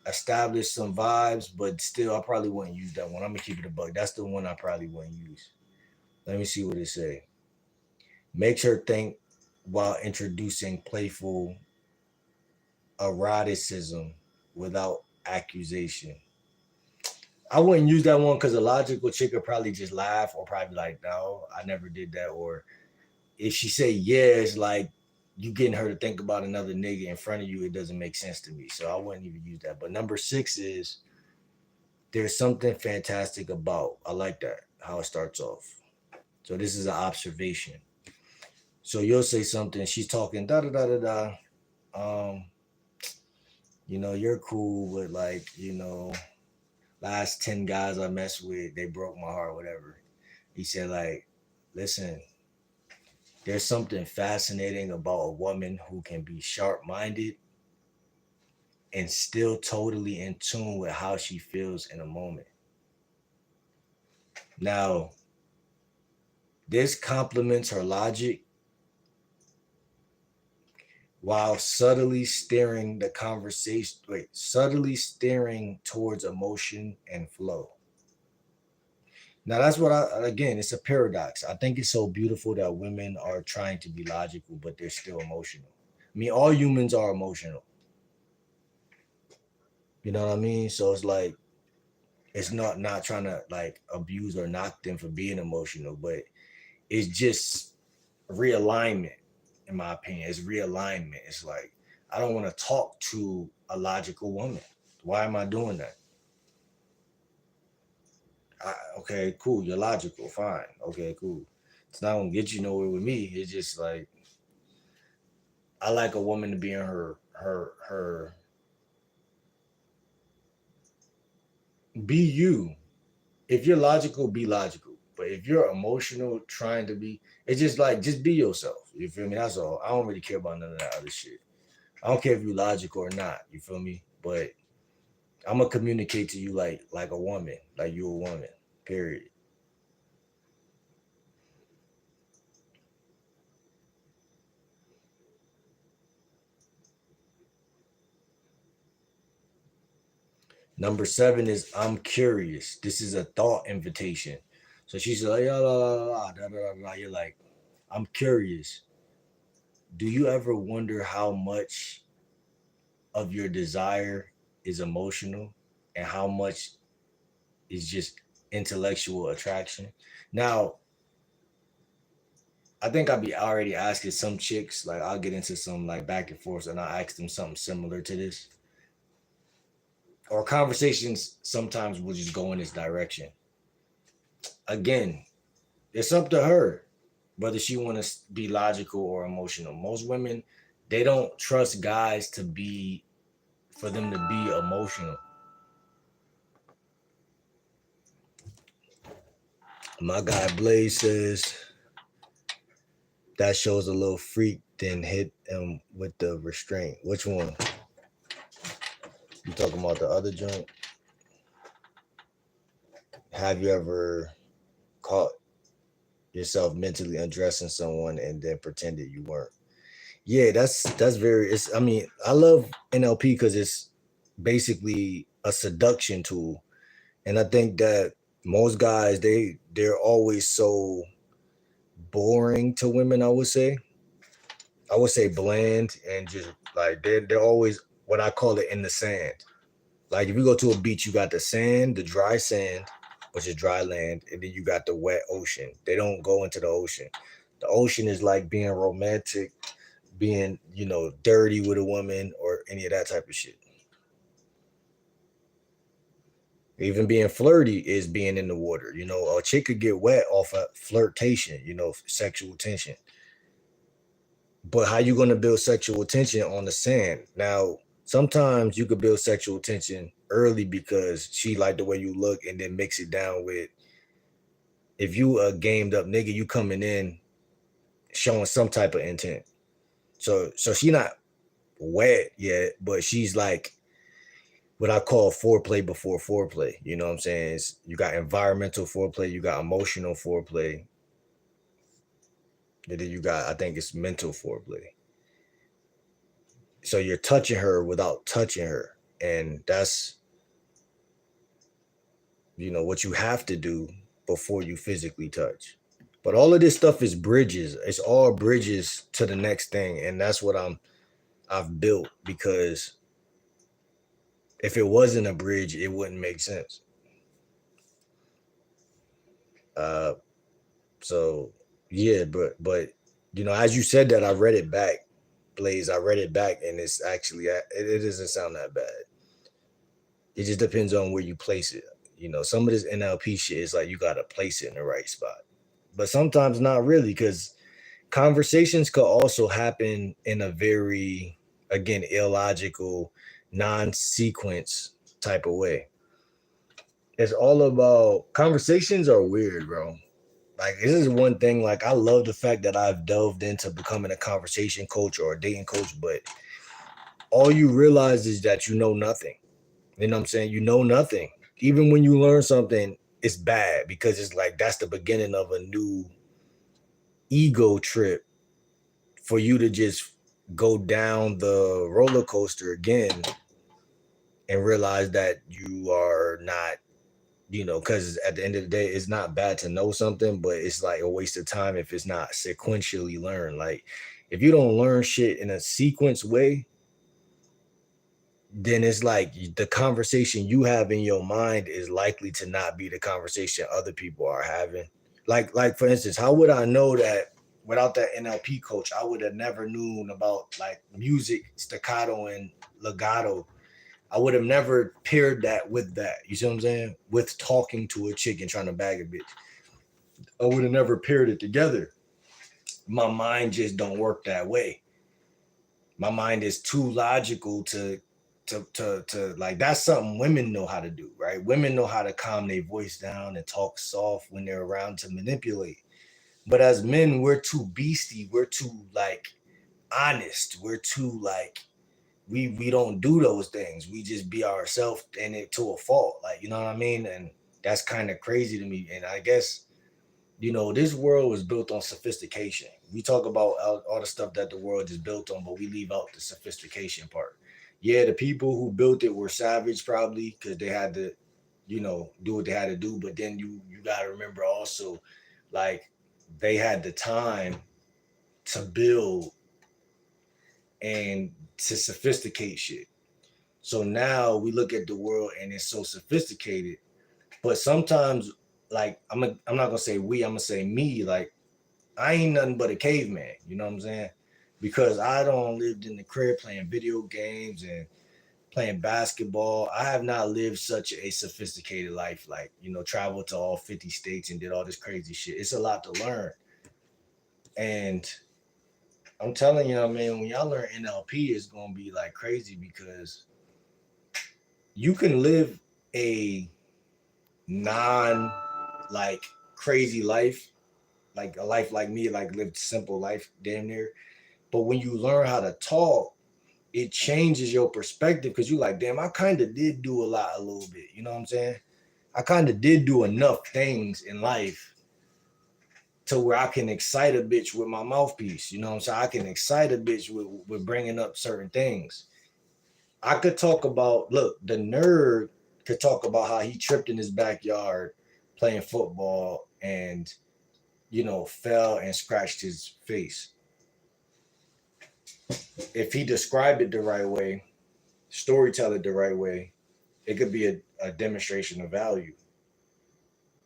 established some vibes, but still, I probably wouldn't use that one. I'm gonna keep it a buck. That's the one I probably wouldn't use. Let me see what it say. Makes her think while introducing playful eroticism without accusation. I wouldn't use that one because a logical chick would probably just laugh or probably like, no, I never did that. Or if she say yeah, it's like you getting her to think about another nigga in front of you. It doesn't make sense to me. So I wouldn't even use that. But number 6 is there's something fantastic about. I like that, how it starts off. So this is an observation. So you'll say something, she's talking da da da da da. Um, you're cool with like, last 10 guys I messed with, they broke my heart, whatever. He said, like, listen, there's something fascinating about a woman who can be sharp-minded and still totally in tune with how she feels in a moment. Now, this complements her logic while subtly steering towards emotion and flow. Now that's again, it's a paradox. I think it's so beautiful that women are trying to be logical, but they're still emotional. I mean, all humans are emotional. You know what I mean? So it's like, it's not trying to like abuse or knock them for being emotional, but it's just realignment, in my opinion. It's realignment. It's like, I don't want to talk to a logical woman. Why am I doing that? Okay, cool. You're logical. Fine. Okay, cool. It's not gonna get you nowhere with me. It's just like, I like a woman to be in her be you. If you're logical, be logical. But if you're emotional, trying to be, it's just like, just be yourself. You feel me? That's all. I don't really care about none of that other shit. I don't care if you're logical or not. You feel me? But I'm gonna communicate to you like a woman, like you a woman. Period. Number 7 is I'm curious. This is a thought invitation. So she's like, la, la, la, la, da, da, da, da. You're like, I'm curious. Do you ever wonder how much of your desire is emotional and how much is just intellectual attraction? Now, I think I'll be already asking some chicks, like I'll get into some like back and forth and I'll ask them something similar to this. Or conversations sometimes will just go in this direction. Again, it's up to her whether she want to be logical or emotional. Most women, they don't trust guys to be for them to be emotional. My guy Blaze says that shows a little freak, then hit him with the restraint. Which one? You talking about the other joint? Have you ever caught yourself mentally undressing someone and then pretended you weren't? Yeah, that's very. It's. I mean, I love NLP because it's basically a seduction tool, and I think that most guys they're always so boring to women. I would say bland and just like they're always what I call it in the sand. Like if you go to a beach, you got the sand, the dry sand, which is dry land, and then you got the wet ocean. They don't go into the ocean. The ocean is like being romantic, being, dirty with a woman or any of that type of shit. Even being flirty is being in the water. A chick could get wet off of flirtation, sexual tension. But how you gonna build sexual tension on the sand? Now, sometimes you could build sexual tension early because she liked the way you look, and then mix it down with if you a gamed up nigga, you coming in showing some type of intent. So she not wet yet, but she's like what I call foreplay before foreplay. You know what I'm saying? You got environmental foreplay, you got emotional foreplay, and then you got, I think it's mental foreplay. So you're touching her without touching her. And that's, what you have to do before you physically touch. But all of this stuff is bridges. It's all bridges to the next thing. And that's what I've built, because if it wasn't a bridge, it wouldn't make sense. Uh so yeah, but as you said that, I read it back, Blaze. I read it back, and it's actually it doesn't sound that bad. It just depends on where you place it. Some of this NLP shit is like you gotta place it in the right spot, but sometimes not really, because conversations could also happen in a very, again, illogical, non-sequence type of way. It's all about conversations are weird, bro. Like this is one thing. Like I love the fact that I've delved into becoming a conversation coach or a dating coach, but all you realize is that you know nothing. You know what I'm saying? You know nothing. Even when you learn something, it's bad because it's like that's the beginning of a new ego trip for you to just go down the roller coaster again and realize that you are not, because at the end of the day, it's not bad to know something, but it's like a waste of time if it's not sequentially learned. Like if you don't learn shit in a sequence way, then it's like the conversation you have in your mind is likely to not be the conversation other people are having. Like for instance, how would I know that without that NLP coach, I would have never known about like music, staccato and legato. I would have never paired that with that. You see what I'm saying? With talking to a chick and trying to bag a bitch. I would have never paired it together. My mind just don't work that way. My mind is too logical to like that's something women know how to do, right? Women know how to calm their voice down and talk soft when they're around to manipulate. But as men, we're too beastie. We're too like honest. We're too like we don't do those things. We just be ourselves and it to a fault. Like, you know what I mean? And that's kind of crazy to me. And I guess, this world was built on sophistication. We talk about all the stuff that the world is built on, but we leave out the sophistication part. Yeah, the people who built it were savage probably because they had to, do what they had to do. But then you gotta remember also, like they had the time to build and to sophisticate shit. So now we look at the world and it's so sophisticated. But sometimes, like I'm not gonna say we, I'm gonna say me. Like I ain't nothing but a caveman. You know what I'm saying? Because I don't lived in the crib playing video games and playing basketball. I have not lived such a sophisticated life. Like traveled to all 50 states and did all this crazy shit. It's a lot to learn. And I'm telling you, man, when y'all learn NLP, it's gonna be like crazy because you can live a non like crazy life, like a life like me, like lived simple life damn near. But when you learn how to talk, it changes your perspective because you like, damn, I kind of did do a little bit. You know what I'm saying? I kind of did do enough things in life to where I can excite a bitch with my mouthpiece. You know what I'm saying? I can excite a bitch with bringing up certain things. I could talk about, look, the nerd could talk about how he tripped in his backyard playing football and, fell and scratched his face. If he described it the right way, storytell it the right way, it could be a demonstration of value.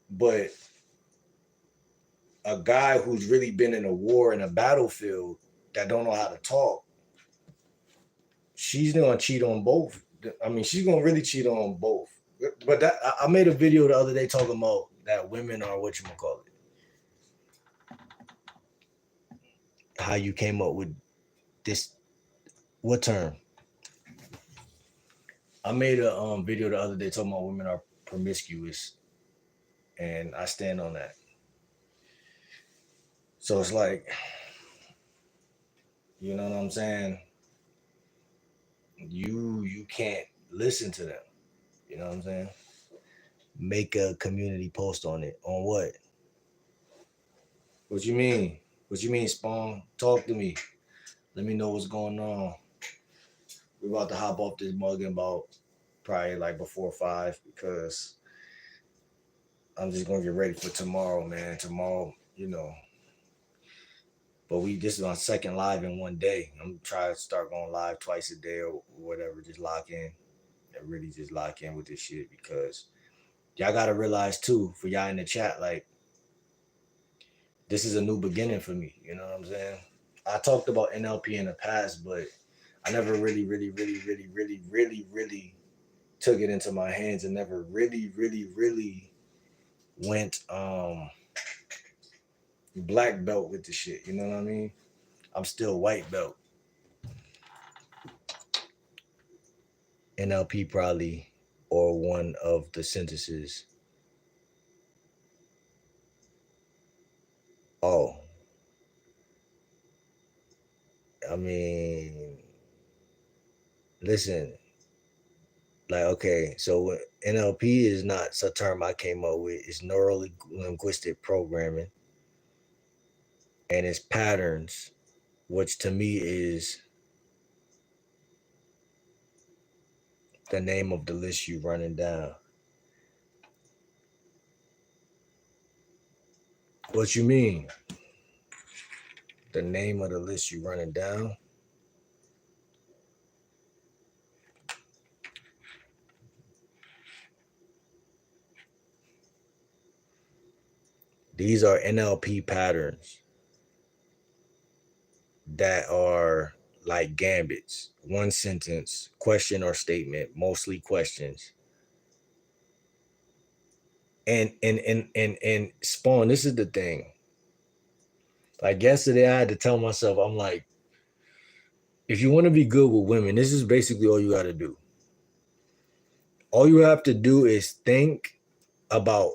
But a guy who's really been in a war in a battlefield that don't know how to talk, she's gonna cheat on both. I mean, she's gonna really cheat on both. But that I made a video the other day talking about that women are what you call it. How you came up with this? What term? I made a video the other day talking about women are promiscuous, and I stand on that. So it's like, you know what I'm saying? You can't listen to them. You know what I'm saying? Make a community post on it. On what? What you mean? What you mean, Spawn? Talk to me. Let me know what's going on. We're about to hop off this mug in about probably like before 5 because I'm just gonna get ready for tomorrow, man. Tomorrow, But this is our second live in one day. I'm trying to start going live twice a day or whatever. Just lock in and really just lock in with this shit because y'all gotta realize too, for y'all in the chat, like this is a new beginning for me. You know what I'm saying? I talked about NLP in the past, but I never really took it into my hands and never really went black belt with the shit. You know what I mean? I'm still white belt. NLP probably or one of the sentences. Oh, I mean, listen, like, okay, so NLP is not a term I came up with. It's neuro linguistic programming and it's patterns, which to me is the name of the list you running down. What you mean? The name of the list you running down? These are NLP patterns that are like gambits. One sentence, question or statement, mostly questions. And Spawn, this is the thing. Like yesterday, I had to tell myself, I'm like, if you want to be good with women, this is basically all you got to do. All you have to do is think about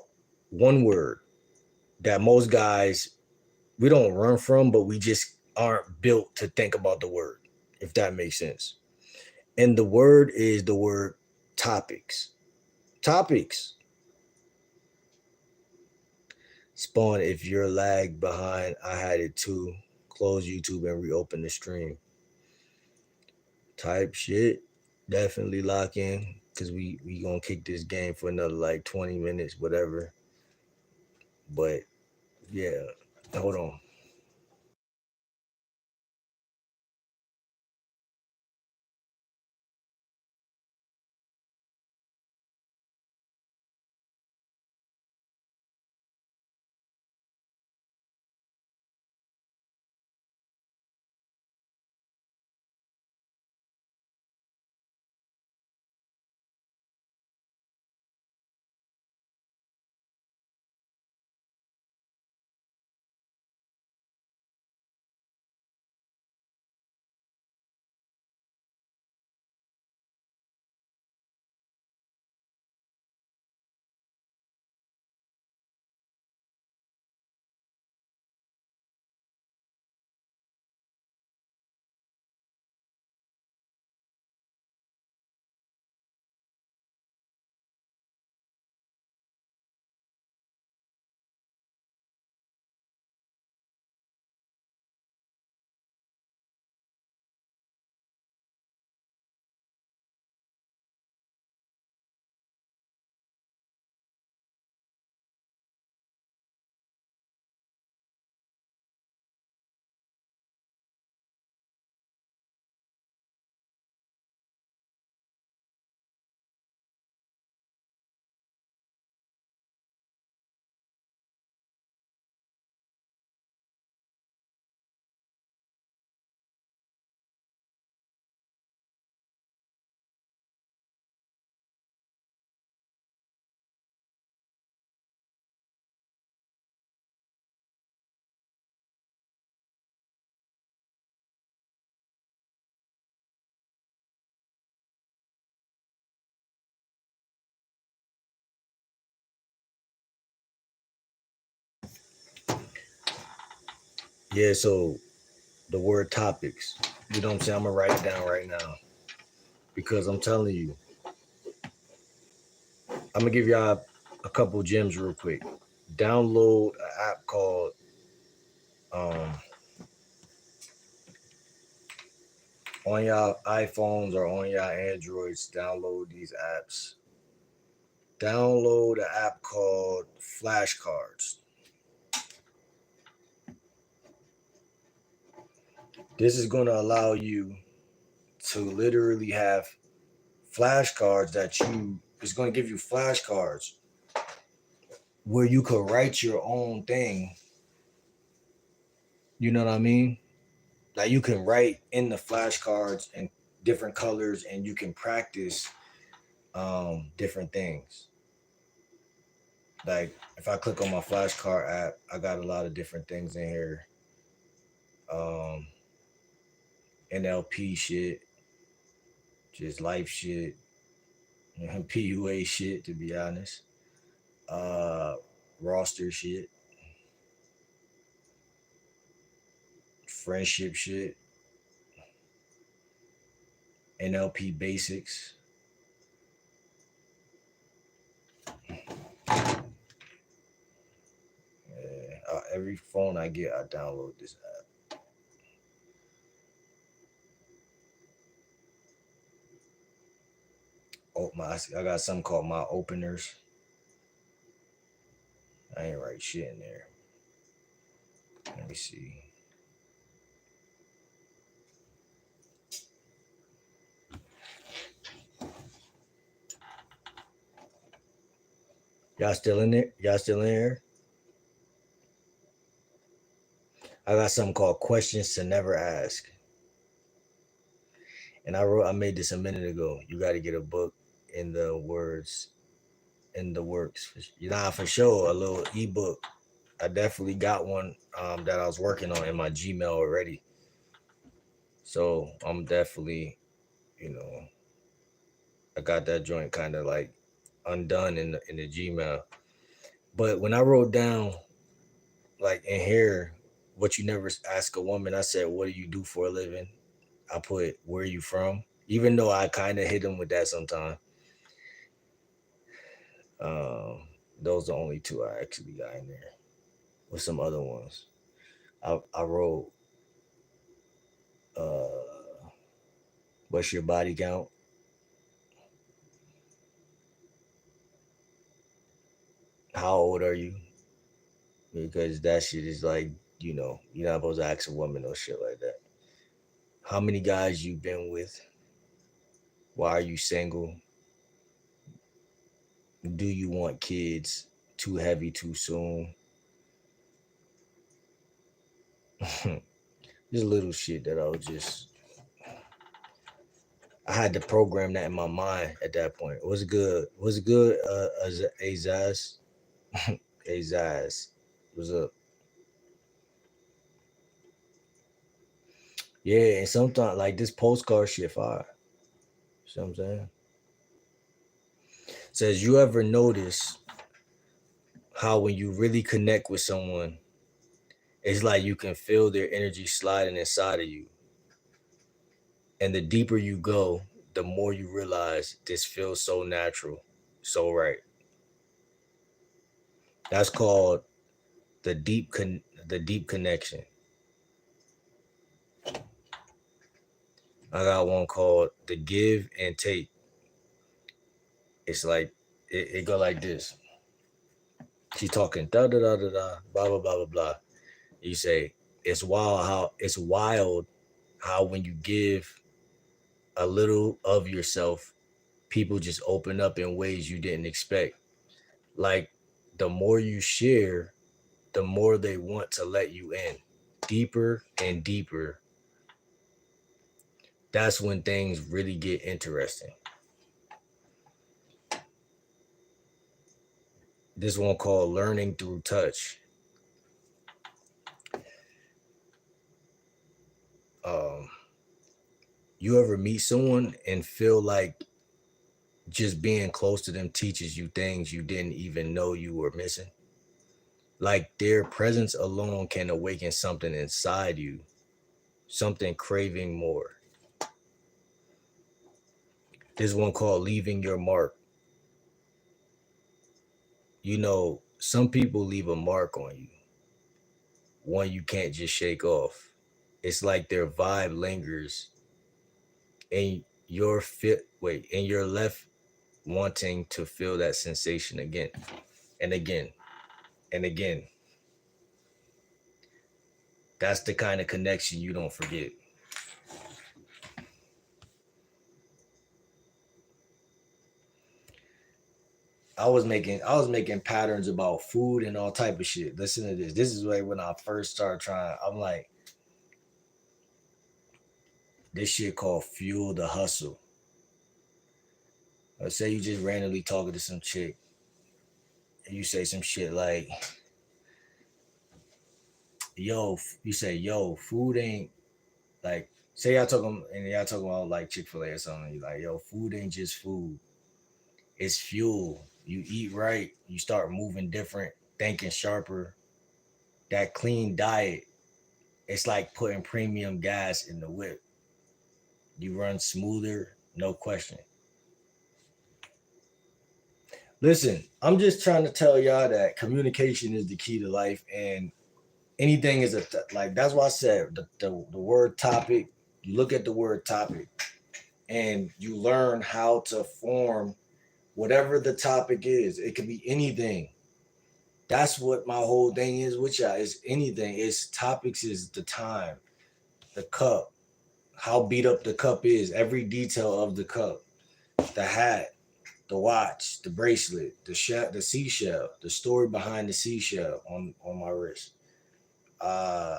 one word that most guys, we don't run from, but we just aren't built to think about the word, if that makes sense. And the word is the word topics. Topics. Spawn, if you're lagged behind, I had it too. Close YouTube and reopen the stream. Type shit. Definitely lock in because we gonna kick this game for another like 20 minutes, whatever. But yeah, hold on. Yeah, so the word topics. You know what I'm saying? I'm gonna write it down right now because I'm telling you, I'm gonna give y'all a couple gems real quick. Download an app called um on y'all iPhones or on y'all Androids. Download these apps. Download an app called Flashcards. This is gonna allow you to literally have flashcards that you. It's gonna give you flashcards where you could write your own thing. You know what I mean? Like you can write in the flashcards and different colors, and you can practice different things. Like if I click on my flashcard app, I got a lot of different things in here. Um, NLP shit, just life shit, PUA shit. To be honest, uh, roster shit, friendship shit, NLP basics. Yeah, every phone I get, I download this app. Oh my, I got something called my openers. I ain't write shit in there. Let me see. Y'all still in there? Y'all still in here? I got something called questions to never ask. And I made this a minute ago. You got to get a book in the words in the works. You know, for sure, a little ebook. I definitely got one that I was working on in my Gmail already. So I'm definitely, you know, I got that joint kind of like undone in the Gmail. But when I wrote down like in here, what you never ask a woman, I said, "What do you do for a living?" I put, "Where are you from?" Even though I kind of hit them with that sometimes. Um, those are the only two I actually got in there. With some other ones, I wrote, uh, "What's your body count?" How old are you? Because that shit is like, you're not supposed to ask a woman no shit like that. How many guys you been with? Why are you single? Do you want kids? Too heavy too soon? Just little shit that I had to program that in my mind at that point. What's good? What's good? Azaz, Azaz, what's up? Yeah, and sometimes like this postcard shit fire. See what I'm saying? Says you ever notice how when you really connect with someone, it's like you can feel their energy sliding inside of you. And the deeper you go, the more you realize this feels so natural, so right. That's called the deep connection. I got one called the give and take. It's like it go like this. She talking da da da da da blah blah blah blah blah. You say it's wild how when you give a little of yourself, people just open up in ways you didn't expect. Like the more you share, the more they want to let you in, deeper and deeper. That's when things really get interesting. This one called learning through touch. Um, you ever meet someone and feel like just being close to them teaches you things you didn't even know you were missing? Like their presence alone can awaken something inside you, something craving more. There's one called leaving your mark. Some people leave a mark on you, one you can't just shake off. It's like their vibe lingers and you're left wanting to feel that sensation again and again and again. That's the kind of connection you don't forget. I was making patterns about food and all type of shit. Listen to this. This is like when I first started trying. I'm like, this shit called fuel the hustle. Let's say you just randomly talking to some chick and you say some shit like, you say, food ain't like, say y'all talking about like Chick-fil-A or something. You like, food ain't just food. It's fuel. You eat right, you start moving different, thinking sharper. That clean diet, it's like putting premium gas in the whip. You run smoother, no question. Listen, I'm just trying to tell y'all that communication is the key to life, and anything is like that's why I said the word topic. You look at the word topic, and you learn how to form whatever the topic is. It could be anything. That's what my whole thing is with y'all. It's anything. It's topics. Is the time, the cup, how beat up the cup is, every detail of the cup, the hat, the watch, the bracelet, the seashell, the story behind the seashell on my wrist, uh,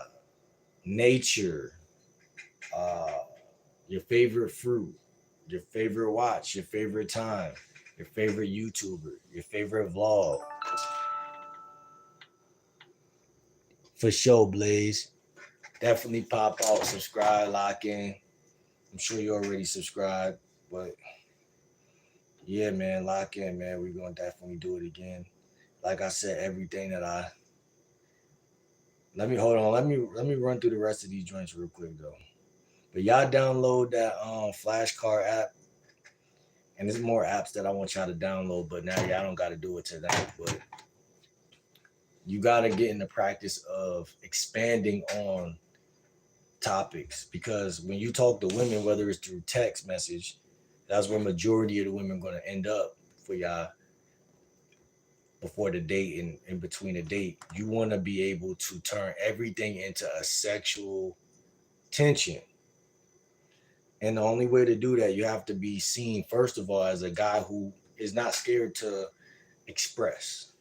nature, uh, your favorite fruit, your favorite watch, your favorite time, your favorite YouTuber, your favorite vlog. For sure, Blaze. Definitely pop out, subscribe, lock in. I'm sure you already subscribed, but yeah, man, lock in, man. We're gonna definitely do it again. Like I said, everything that I let me hold on. Let me run through the rest of these joints real quick though. But y'all download that flashcard app, and there's more apps that I want y'all to download. But now y'all don't got to do it tonight. But you got to get in the practice of expanding on topics, because when you talk to women, whether it's through text message, that's where majority of the women are going to end up for y'all. before the date and in between the date, you want to be able to turn everything into a sexual tension. And the only way to do that, you have to be seen, first of all, as a guy who is not scared to express.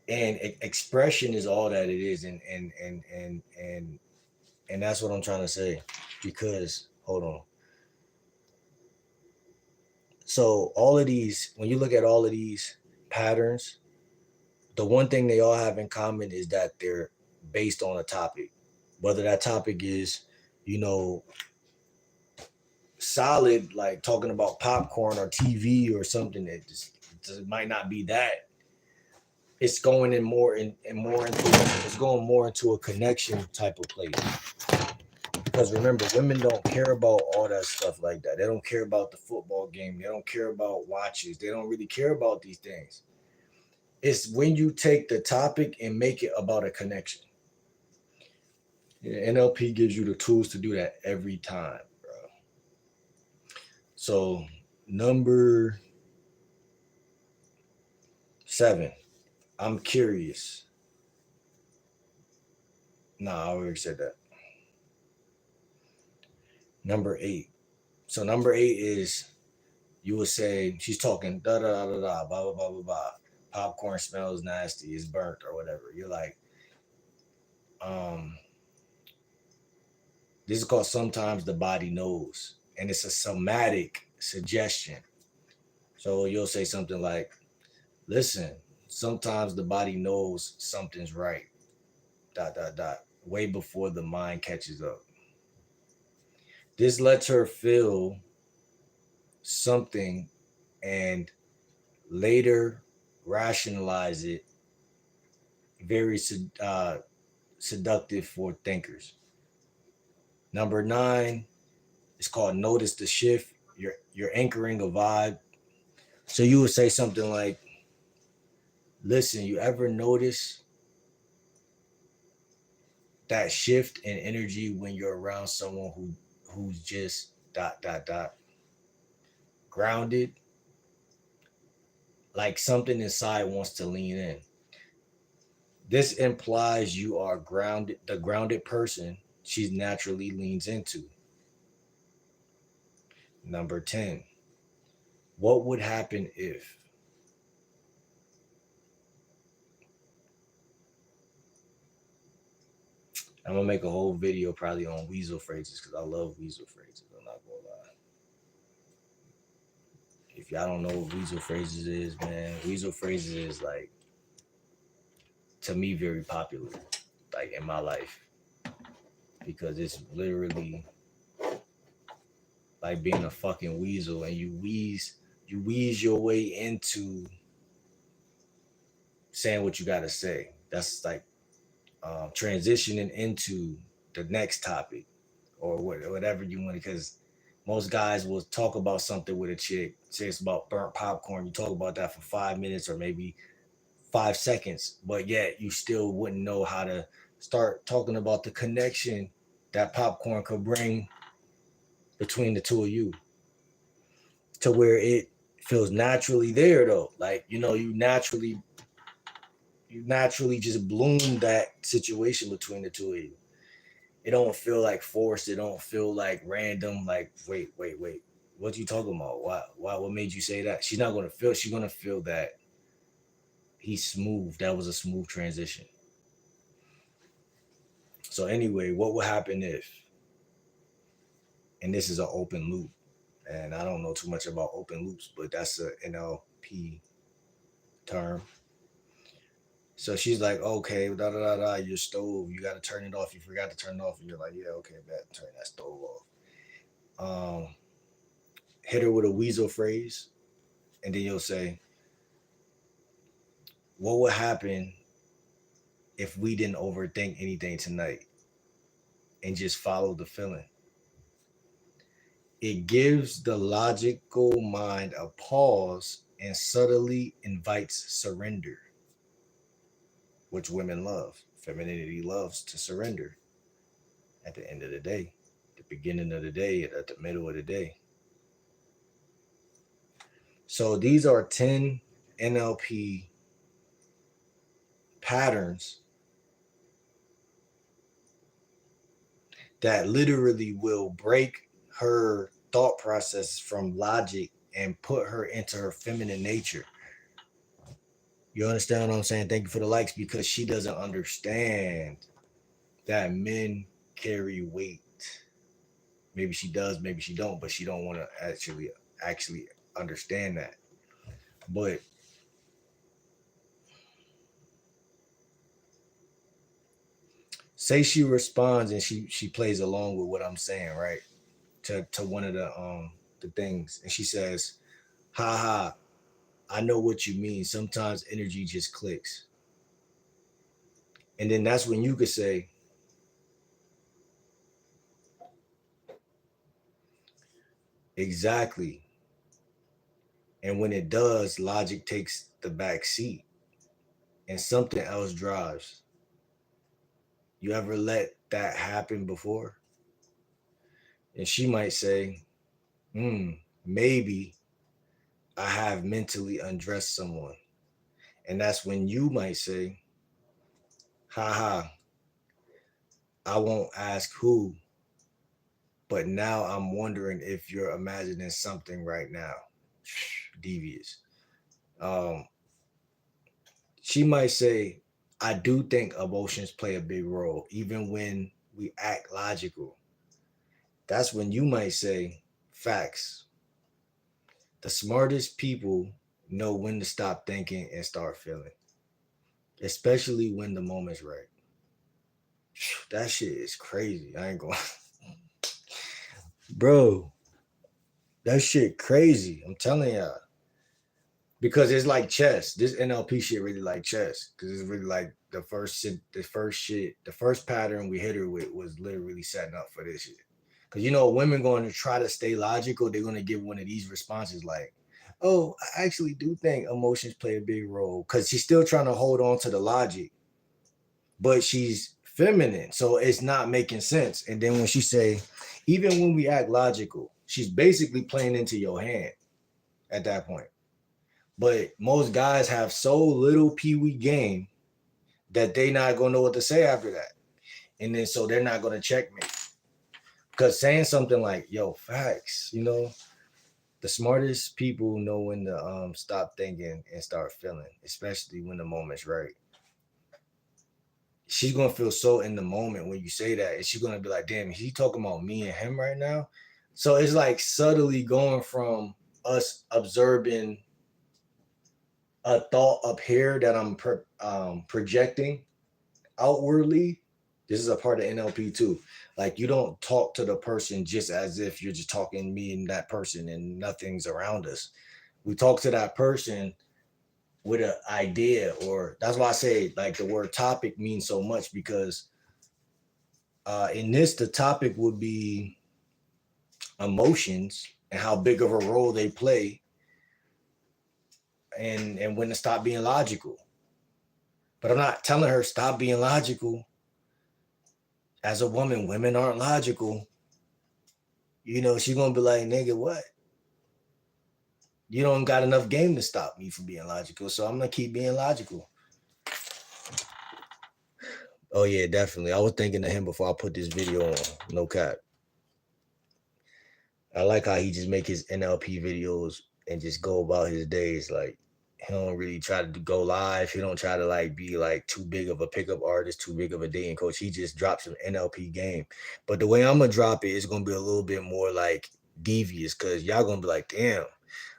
And expression is all that it is. And that's what I'm trying to say. Because, hold on. So all of these, when you look at all of these patterns, the one thing they all have in common is that they're based on a topic. Whether that topic is, you know, solid, like talking about popcorn or TV or something that just might not be that. It's going in more and more into, it's going more into a connection type of place. Because remember, women don't care about all that stuff like that. They don't care about the football game. They don't care about watches. They don't really care about these things. It's when you take the topic and make it about a connection. Yeah, NLP gives you the tools to do that every time, bro. So, number 7, I'm curious. Nah, I already said that. Number 8. So, number 8 is you will say, she's talking da da da da da, blah, blah, blah, blah, blah. Popcorn smells nasty, it's burnt or whatever. You're like, um, this is called sometimes the body knows. And it's a somatic suggestion. So you'll say something like, listen, sometimes the body knows something's right, dot, dot, dot, way before the mind catches up. This lets her feel something and later rationalize it. Very seductive for thinkers. Number 9 is called notice the shift. You're anchoring a vibe. So you would say something like, listen, you ever notice that shift in energy when you're around someone who's just dot dot dot grounded, like something inside wants to lean in. This implies you are grounded, the grounded person she naturally leans into. Number 10, what would happen if? I'm gonna make a whole video probably on weasel phrases because I love weasel phrases. I'm not gonna lie. If y'all don't know what weasel phrases is, man, weasel phrases is like, to me, very popular, like in my life, because it's literally like being a fucking weasel, and you wheeze your way into saying what you gotta say. That's like transitioning into the next topic or whatever you want. Because most guys will talk about something with a chick, say it's about burnt popcorn. You talk about that for 5 minutes or maybe 5 seconds, but yet you still wouldn't know how to start talking about the connection that popcorn could bring between the two of you, to where it feels naturally there though. Like, you naturally just bloom that situation between the two of you. It don't feel like forced. It don't feel like random. Like, wait. What you talking about? Why? What made you say that? She's not gonna feel. She's gonna feel that he's smooth. That was a smooth transition. So anyway, what would happen if? And this is an open loop. And I don't know too much about open loops, but that's a NLP term. So she's like, okay, da da da da, your stove, you got to turn it off. You forgot to turn it off, and you're like, yeah, okay, bet, turn that stove off. Um, Hit her with a weasel phrase, and then you'll say, what would happen if we didn't overthink anything tonight and just follow the feeling? It gives the logical mind a pause and subtly invites surrender, which women love. Femininity loves to surrender at the end of the day, the beginning of the day, at the middle of the day. So these are 10 NLP patterns that literally will break her thought process from logic and put her into her feminine nature. You understand what I'm saying? Thank you for the likes, because she doesn't understand that men carry weight. Maybe she does, maybe she don't, but she don't want to actually understand that. But say she responds and she plays along with what I'm saying, right? To one of the things, and she says, "Ha ha, I know what you mean. Sometimes energy just clicks." And then that's when you could say, "Exactly." And when it does, logic takes the back seat and something else drives. You ever let that happen before? And she might say, "Hmm, maybe I have mentally undressed someone." And that's when you might say, "Ha ha, I won't ask who, but now I'm wondering if you're imagining something right now." Devious. Um, she might say, "I do think emotions play a big role, even when we act logical." That's when you might say, "Facts. The smartest people know when to stop thinking and start feeling, especially when the moment's right." That shit is crazy. I ain't going, bro. That shit crazy. I'm telling y'all, because it's like chess. This NLP shit really like chess, because it's really like the first pattern we hit her with was literally setting up for this shit. Because women going to try to stay logical, they're going to give one of these responses like, "Oh, I actually do think emotions play a big role," because she's still trying to hold on to the logic, but she's feminine, so it's not making sense. And then when she say, "Even when we act logical," she's basically playing into your hand at that point. But most guys have so little pee-wee game that they not gonna know what to say after that, and then so they're not gonna check me, because saying something like, "Yo, facts," the smartest people know when to stop thinking and start feeling, especially when the moment's right. She's gonna feel so in the moment when you say that, and she's gonna be like, "Damn, he talking about me and him right now." So it's like subtly going from us observing a thought up here that I'm projecting outwardly. This is a part of NLP too. Like, you don't talk to the person just as if you're just talking me and that person and nothing's around us. We talk to that person with an idea, or that's why I say like the word topic means so much, because in this, the topic would be emotions and how big of a role they play, and when to stop being logical. But I'm not telling her stop being logical. As a woman, women aren't logical. She's gonna be like, "Nigga, what? You don't got enough game to stop me from being logical, so I'm gonna keep being logical." Oh yeah, definitely. I was thinking of him before I put this video on. No cap. I like how he just make his NLP videos and just go about his days. Like, he don't really try to go live. He don't try to like be like too big of a pickup artist, too big of a dating coach. He just drops an NLP game. But the way I'm gonna drop it is gonna be a little bit more like devious, because y'all gonna be like, "Damn."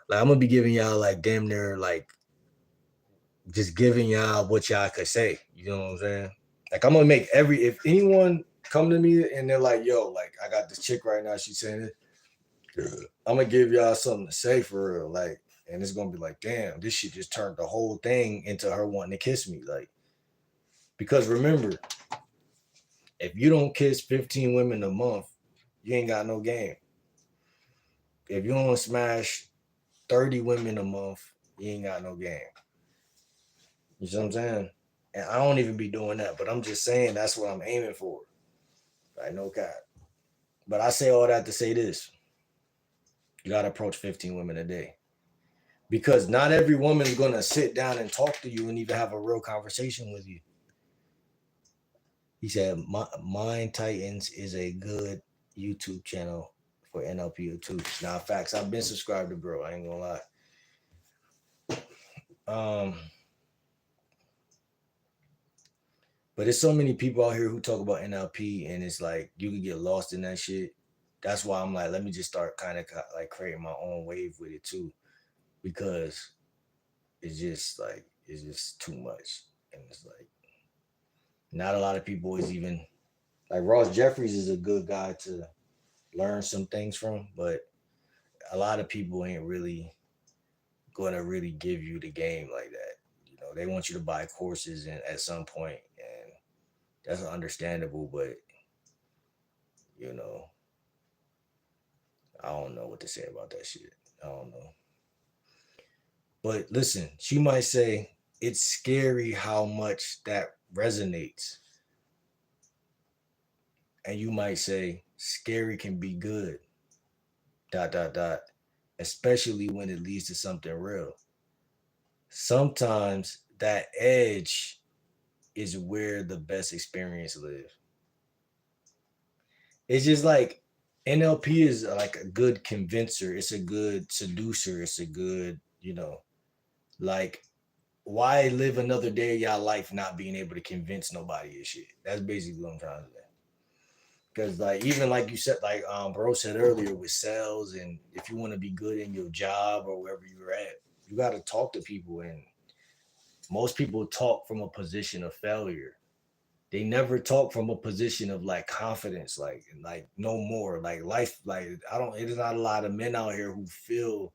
Like, I'm gonna be giving y'all like damn near like just giving y'all what y'all could say. You know what I'm saying? Like, I'm gonna make if anyone come to me and they're like, "Yo, like, I got this chick right now, she's saying it," I'm gonna give y'all something to say for real, like, and it's gonna be like, "Damn, this shit just turned the whole thing into her wanting to kiss me," like, because remember, if you don't kiss 15 women a month, you ain't got no game. If you don't smash 30 women a month, you ain't got no game. You see what I'm saying? And I don't even be doing that, but I'm just saying that's what I'm aiming for. Like, no cap. But I say all that to say this: you gotta approach 15 women a day. because not every woman's gonna sit down and talk to you and even have a real conversation with you. He said, Mind Titans is a good YouTube channel for NLP too. Now, facts, I've been subscribed to bro. I ain't gonna lie. But there's so many people out here who talk about NLP, and it's like you can get lost in that shit. That's why I'm like, let me just start kind of like creating my own wave with it too, because it's just too much, and it's like not a lot of people is even like Ross Jeffries is a good guy to learn some things from, but a lot of people ain't really going to really give you the game like that. You know, they want you to buy courses and at some point, and that's understandable, but you know, I don't know what to say about that shit. I don't know. But listen, she might say it's scary how much that resonates. And you might say scary can be good. Dot dot dot. Especially when it leads to something real. Sometimes that edge is where the best experience lives. It's just like NLP is like a good convincer. It's a good seducer. It's a good, like why live another day of your life not being able to convince nobody of shit? That's basically what I'm trying to say. Because like even like you said, like bro said earlier with sales, and if you want to be good in your job or wherever you're at, you got to talk to people, and most people talk from a position of failure. They never talk from a position of like confidence, like no more, like life, like I don't. It is not a lot of men out here who feel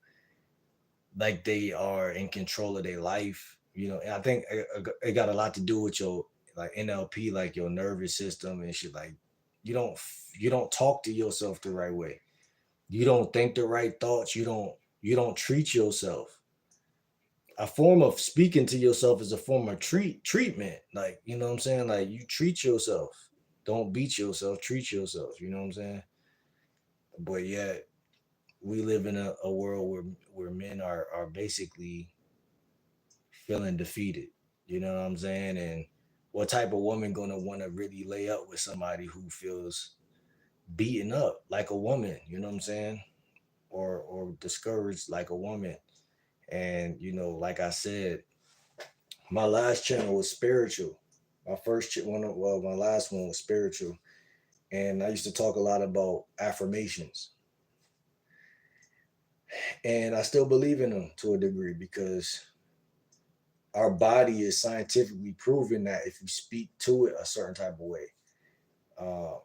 like they are in control of their life, and I think it got a lot to do with your like NLP, like your nervous system and shit. Like you don't you don't talk to yourself the right way. You don't think the right thoughts. You don't treat yourself. A form of speaking to yourself is a form of treatment. Like, you know what I'm saying? Like you treat yourself. Don't beat yourself, treat yourself. You know what I'm saying? But yet we live in a world where men are basically feeling defeated. You know what I'm saying? And what type of woman gonna want to really lay up with somebody who feels beaten up like a woman? You know what I'm saying? Or discouraged like a woman. And like I said, my last channel was spiritual. My my last one was spiritual, and I used to talk a lot about affirmations, and I still believe in them to a degree because our body is scientifically proven that if you speak to it a certain type of way, uh,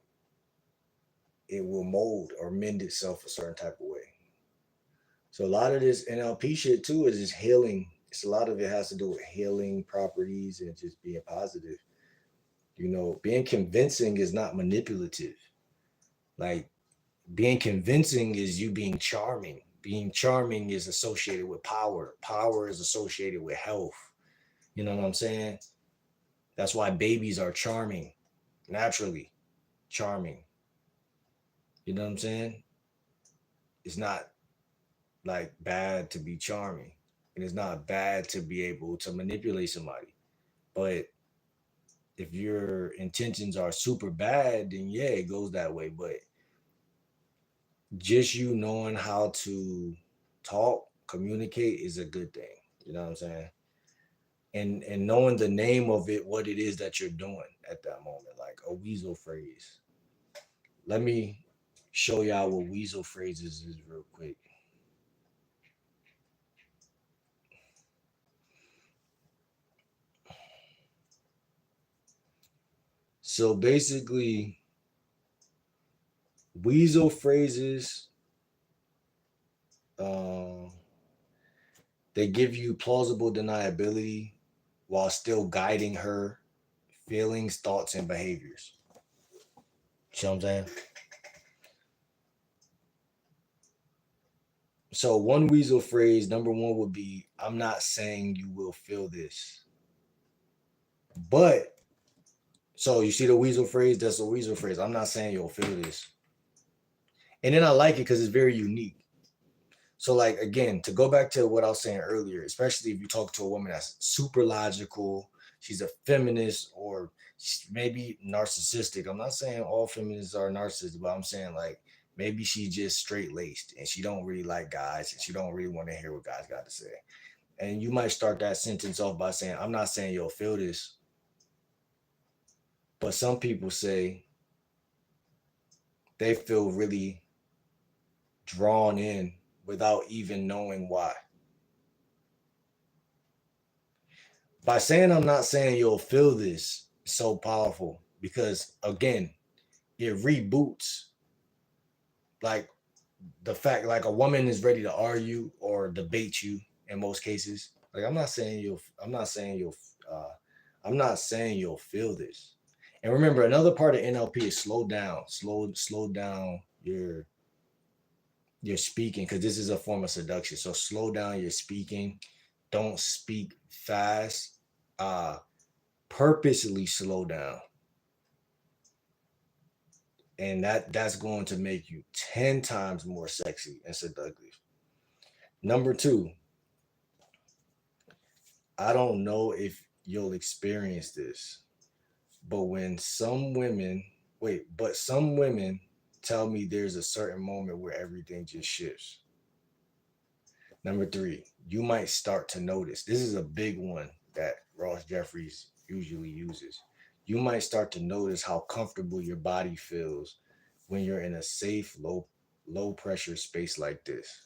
it will mold or mend itself a certain type of way. So a lot of this NLP shit too is just healing. It's a lot of it has to do with healing properties and just being positive. Being convincing is not manipulative. Like being convincing is you being charming. Being charming is associated with power. Power is associated with health. You know what I'm saying? That's why babies are charming, naturally charming. You know what I'm saying? It's not like bad to be charming. And it's not bad to be able to manipulate somebody. But if your intentions are super bad, then yeah, it goes that way. But just you knowing how to talk, communicate is a good thing. You know what I'm saying? And knowing the name of it, what it is that you're doing at that moment, like a weasel phrase. Let me show y'all what weasel phrases is real quick. So basically, weasel phrases, um, they give you plausible deniability while still guiding her feelings, thoughts, and behaviors. See what I'm saying? So one weasel phrase, number one would be, I'm not saying you will feel this. But so you see the weasel phrase, that's a weasel phrase. I'm not saying you'll feel this. And then I like it because it's very unique. So like again, to go back to what I was saying earlier, especially if you talk to a woman that's super logical, she's a feminist or maybe narcissistic. I'm not saying all feminists are narcissists, but I'm saying like maybe she's just straight laced and she don't really like guys and she don't really want to hear what guys got to say. And you might start that sentence off by saying, I'm not saying you'll feel this, but some people say they feel really drawn in without even knowing why. By saying I'm not saying you'll feel this is so powerful because again, it reboots like the fact like a woman is ready to argue or debate you in most cases. Like uh I'm not saying you'll feel this. And remember another part of NLP is slow down. Slow down your speaking because this is a form of seduction. So slow down your speaking. Don't speak fast. Purposely slow down. And that's going to make you 10 times more sexy and seductive. Number two, I don't know if you'll experience this, but some women tell me there's a certain moment where everything just shifts. Number three, you might start to notice. This is a big one that Ross Jeffries usually uses. You might start to notice how comfortable your body feels when you're in a safe, low pressure space like this.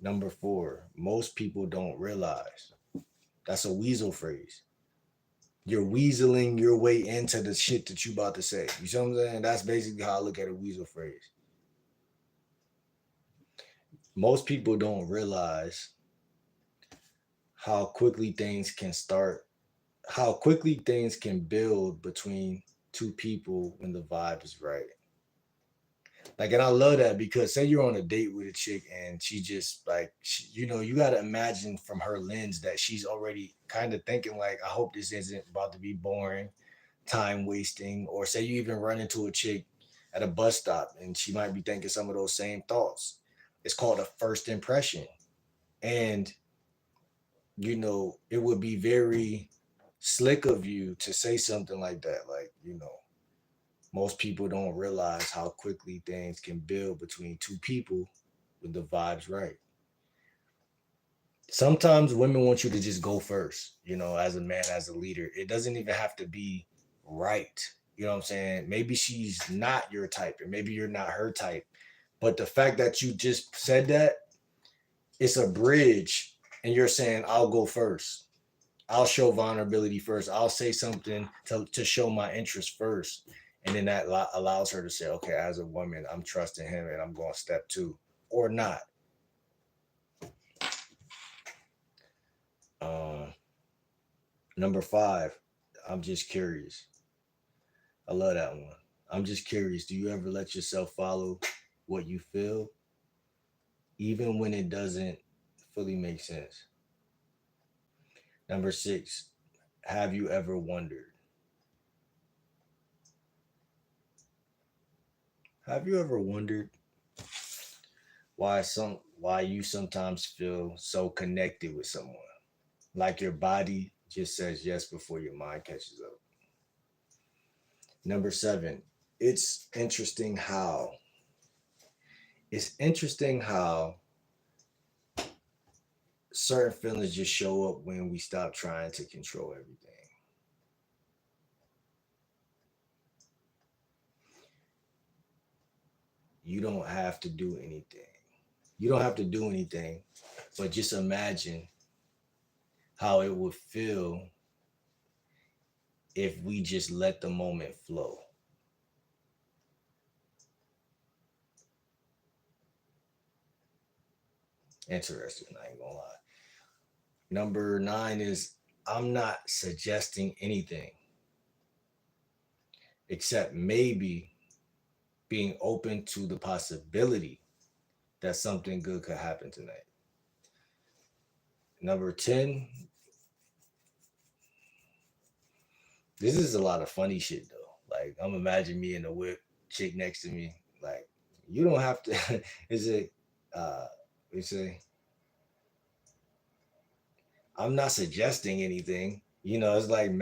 Number four, most people don't realize that's a weasel phrase. You're weaseling your way into the shit that you about to say. You see what I'm saying? That's basically how I look at a weasel phrase. Most people don't realize how quickly things can start, how quickly things can build between two people when the vibe is right. Like, and I love that because say you're on a date with a chick and she just like, you got to imagine from her lens that she's already kind of thinking like, I hope this isn't about to be boring, time wasting. Or say you even run into a chick at a bus stop and she might be thinking some of those same thoughts. It's called a first impression. And, it would be very slick of you to say something like that. Like, most people don't realize how quickly things can build between two people when the vibe's right. Sometimes women want you to just go first, as a man, as a leader. It doesn't even have to be right. You know what I'm saying? Maybe she's not your type, or maybe you're not her type. But the fact that you just said that, it's a bridge, and you're saying, I'll go first. I'll show vulnerability first. I'll say something to show my interest first. And then that allows her to say, okay, as a woman, I'm trusting him and I'm going step two or not. Uh, Number five, I'm just curious. I love that one. I'm just curious. Do you ever let yourself follow what you feel, even when it doesn't fully make sense? Number six, have you ever wondered? Have you ever wondered why you sometimes feel so connected with someone? Like your body just says yes before your mind catches up. Number seven, it's interesting how it's interesting how certain feelings just show up when we stop trying to control everything. You don't have to do anything. You don't have to do anything, but just imagine how it would feel if we just let the moment flow. Interesting, I ain't gonna lie. Number nine is I'm not suggesting anything except maybe being open to the possibility that something good could happen tonight. Number 10, this is a lot of funny shit though. Like I'm imagining me in the whip, chick next to me. Like you don't have to. Is it? We say, I'm not suggesting anything. It's like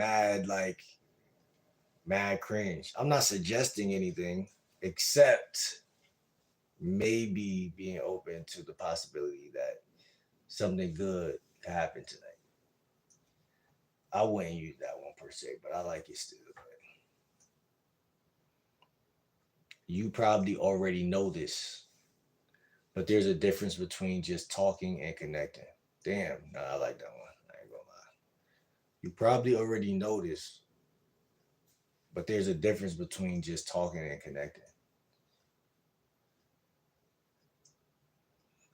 mad cringe. I'm not suggesting anything except maybe being open to the possibility that something good could happen tonight. I wouldn't use that one per se, but I like it still. But you probably already know this, but there's a difference between just talking and connecting. Damn, nah, I like that one. I ain't gonna lie. You probably already know this, but there's a difference between just talking and connecting.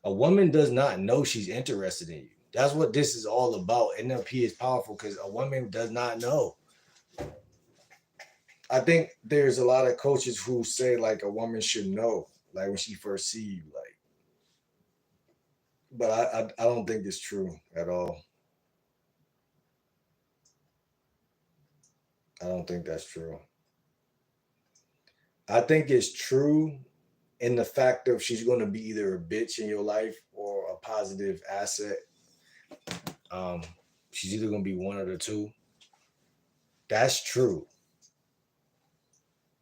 A woman does not know she's interested in you. That's what this is all about. NLP is powerful because a woman does not know. I think there's a lot of coaches who say like a woman should know, like when she first see you, like. But I don't think it's true at all. I don't think that's true. I think it's true in the fact of she's going to be either a bitch in your life or a positive asset. Um, she's either going to be one of the two. That's true,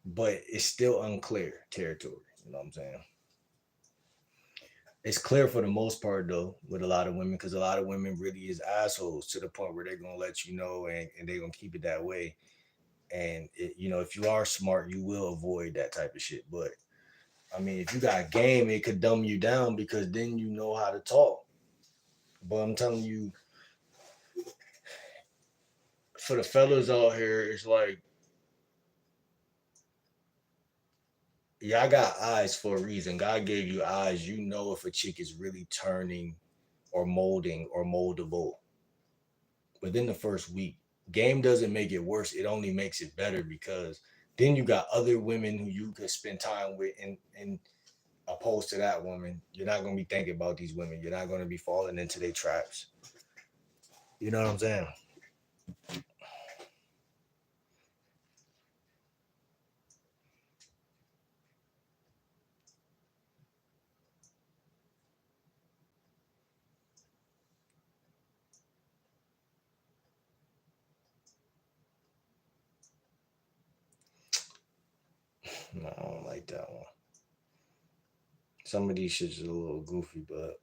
but it's still unclear territory. You know what I'm saying? It's clear for the most part though with a lot of women because a lot of women really is assholes to the point where they're gonna let you know and they're gonna keep it that way. And if you are smart, you will avoid that type of shit. But I mean, if you got game, it could dumb you down because then you know how to talk. But I'm telling you, for the fellas out here, it's like, yeah, I got eyes for a reason. God gave you eyes. You know if a chick is really turning or molding or moldable within the first week. Game doesn't make it worse. It only makes it better because then you got other women who you could spend time with and opposed to that woman. You're not gonna be thinking about these women. You're not gonna be falling into their traps. You know what I'm saying? No, I don't like that one. Some of these shits are a little goofy, but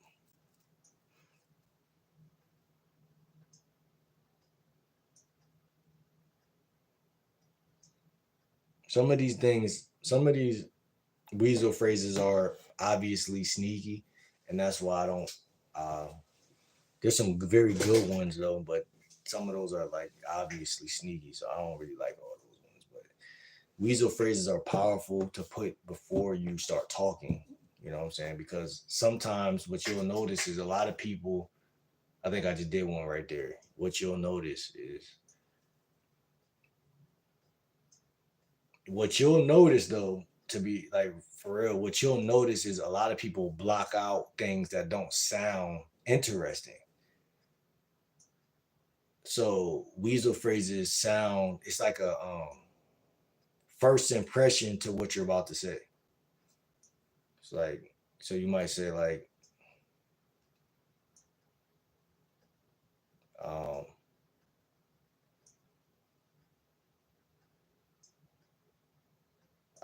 some of these weasel phrases are obviously sneaky, and that's why I don't. Uh, there's some very good ones though, but some of those are like obviously sneaky, so I don't really like all those ones. But weasel phrases are powerful to put before you start talking. You know what I'm saying? Because sometimes what you'll notice is a lot of people. I think I just did one right there. What you'll notice is what you'll notice though, to be like for real, what you'll notice is a lot of people block out things that don't sound interesting. So weasel phrases sound it's like a first impression to what you're about to say. It's like so you might say like um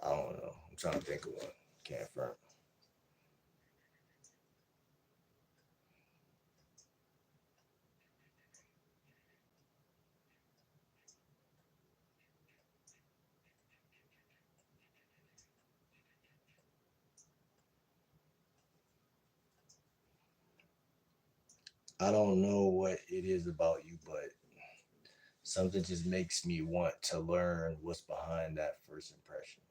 I don't know. I'm trying to think of one. Can't front. I don't know what it is about you, but something just makes me want to learn what's behind that first impression.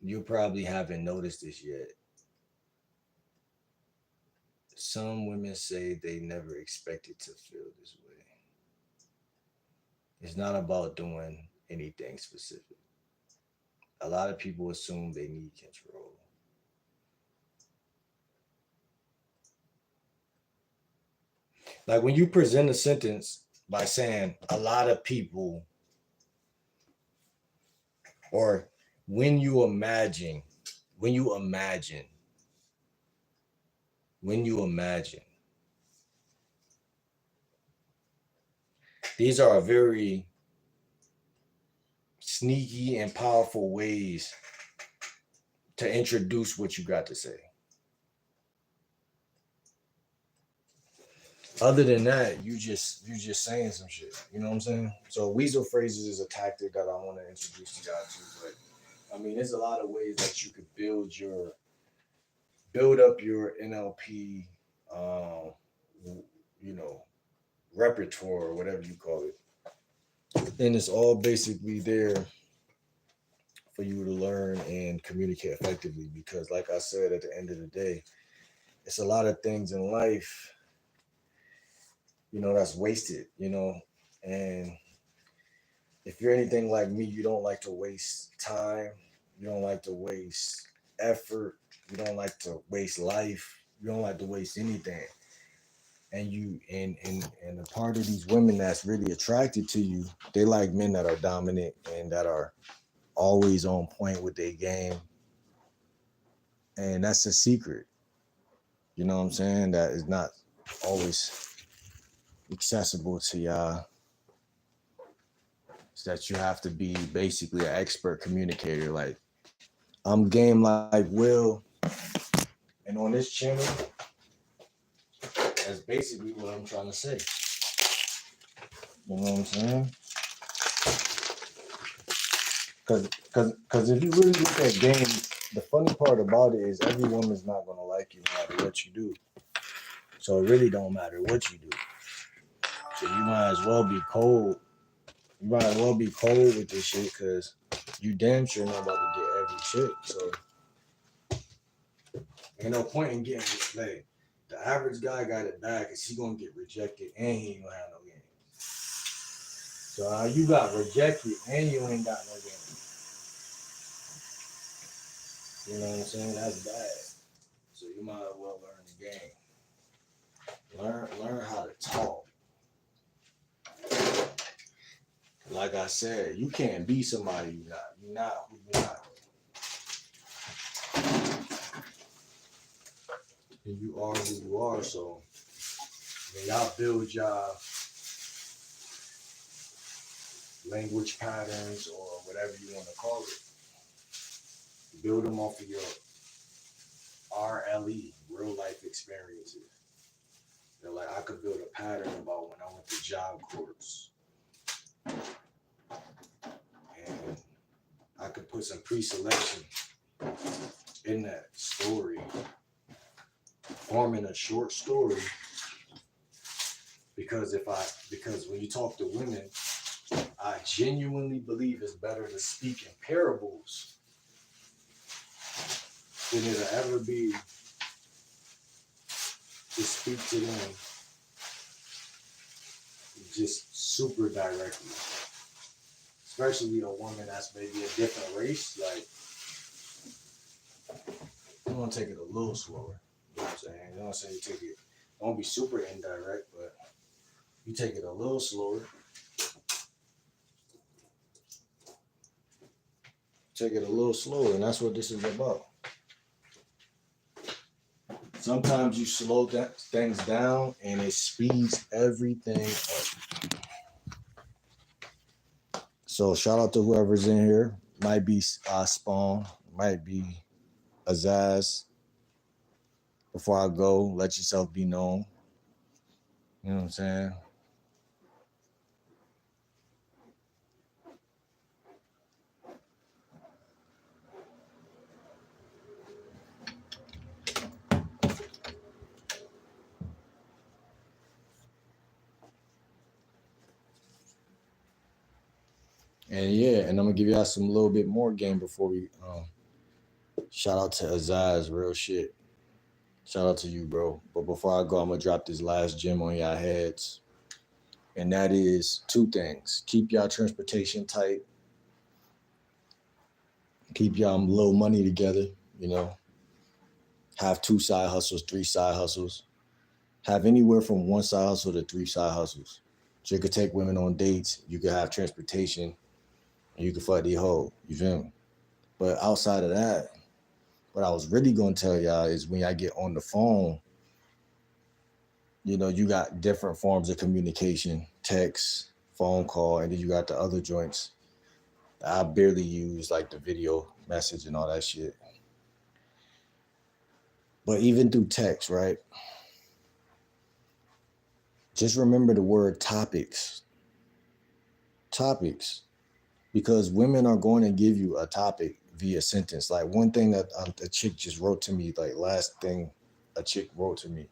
You probably haven't noticed this yet. Some women say they never expected to feel this way. It's not about doing anything specific. A lot of people assume they need control. Like when you present a sentence by saying a lot of people, or when you imagine, when you imagine, when you imagine, these are very sneaky and powerful ways to introduce what you got to say. Other than that, you just saying some shit. You know what I'm saying? So weasel phrases is a tactic that I want to introduce to y'all to. But I mean, there's a lot of ways that you could build up your NLP, um, you know, repertoire or whatever you call it, and it's all basically there for you to learn and communicate effectively. Because, like I said, at the end of the day, it's a lot of things in life, that's wasted, and if you're anything like me, you don't like to waste time, you don't like to waste effort, you don't like to waste life, you don't like to waste anything. And a part of these women that's really attracted to you, they like men that are dominant and that are always on point with their game. And that's a secret. You know what I'm saying? That is not always accessible to y'all. It's that you have to be basically an expert communicator. Like, I'm game like Will, and on this channel, that's basically what I'm trying to say. You know what I'm saying? Because if you really look at game, the funny part about it is every woman's not gonna like you no matter what you do. So it really don't matter what you do. So you might as well be cold. You might as well be cold with this shit because you damn sure not about to get every chick. So ain't no point in getting like the average guy got it bad because he gonna get rejected and he ain't gonna have no game. So you got rejected and you ain't got no game. You know what I'm saying? That's bad. So you might as well learn the game. Learn how to talk. Like I said, you can't be somebody you're not. You're not who you're not. And you are who you are. So when y'all build y'all language patterns or whatever you want to call it, build them off of your RLE, real life experiences. Like I could build a pattern about when I went to Job Corps. And I could put some pre-selection in that story, forming a short story. Because when you talk to women, I genuinely believe it's better to speak in parables than it'll ever be to speak to them just super directly. Especially a woman that's maybe a different race, like you want to take it a little slower. You know what I'm saying? You don't say you take it, don't be super indirect, but you take it a little slower. Take it a little slower, and that's what this is about. Sometimes you slow things down, and it speeds everything up. So shout out to whoever's in here. Might be Spawn, might be Azaz. Before I go, let yourself be known. You know what I'm saying? And yeah, and I'm gonna give y'all some little bit more game before we shout out to Azaz, real shit. Shout out to you, bro. But before I go, I'm gonna drop this last gem on y'all heads. And that is two things. Keep y'all transportation tight. Keep y'all little money together, Have 2 side hustles, 3 side hustles. Have anywhere from 1 side hustle to 3 side hustles. So you could take women on dates, you could have transportation, and you could fuck the hoe. You feel me? But outside of that, what I was really gonna tell y'all is when y'all get on the phone, you got different forms of communication, text, phone call, and then you got the other joints. I barely use like the video message and all that shit. But even through text, right? Just remember the word topics. Topics. Because women are going to give you a topic via sentence. Like one thing that a chick just wrote to me, like last thing a chick wrote to me.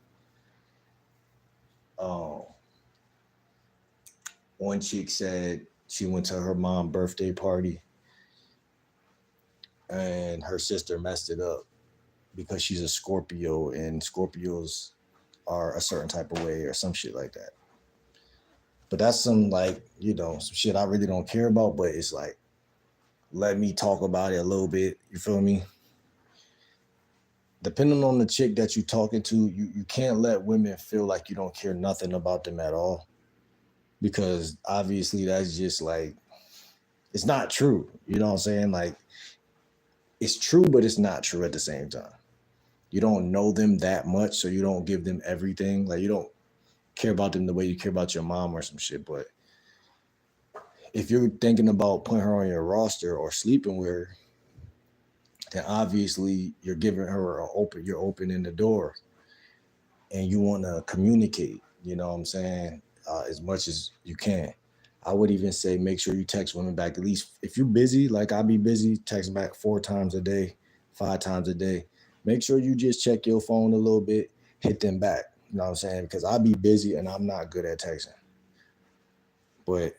One chick said she went to her mom's birthday party and her sister messed it up because she's a Scorpio and Scorpios are a certain type of way or some shit like that. But that's some like, some shit I really don't care about, but it's like, let me talk about it a little bit. You feel me? Depending on the chick that you're talking to, you can't let women feel like you don't care nothing about them at all. Because obviously that's just like, it's not true. You know what I'm saying? Like, it's true, but it's not true at the same time. You don't know them that much, so you don't give them everything. Like, you don't care about them the way you care about your mom or some shit. But if you're thinking about putting her on your roster or sleeping with her, then obviously you're giving her you're opening the door and you want to communicate, you know what I'm saying, as much as you can. I would even say make sure you text women back at least if you're busy, like I be busy, text back 4 times a day, 5 times a day. Make sure you just check your phone a little bit, hit them back. You know what I'm saying? Because I be busy and I'm not good at texting. But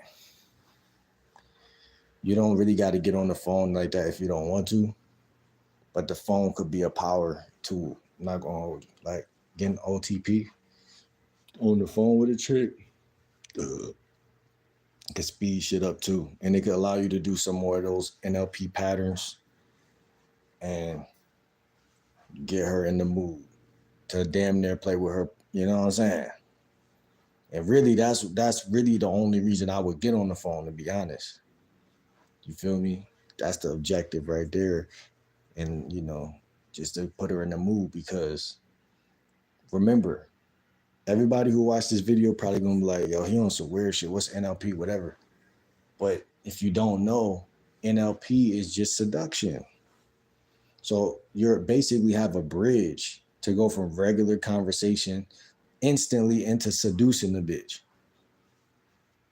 you don't really got to get on the phone like that if you don't want to. But the phone could be a power tool. I'm not going to hold you. Like getting OTP on the phone with a chick can speed shit up too. And it could allow you to do some more of those NLP patterns and get her in the mood to damn near play with her. You know what I'm saying? And really, that's really the only reason I would get on the phone, to be honest. You feel me? That's the objective right there. And, just to put her in the mood, because remember, everybody who watched this video probably gonna be like, yo, he on some weird shit. What's NLP? Whatever. But if you don't know, NLP is just seduction. So you're basically have a bridge to go from regular conversation instantly into seducing the bitch.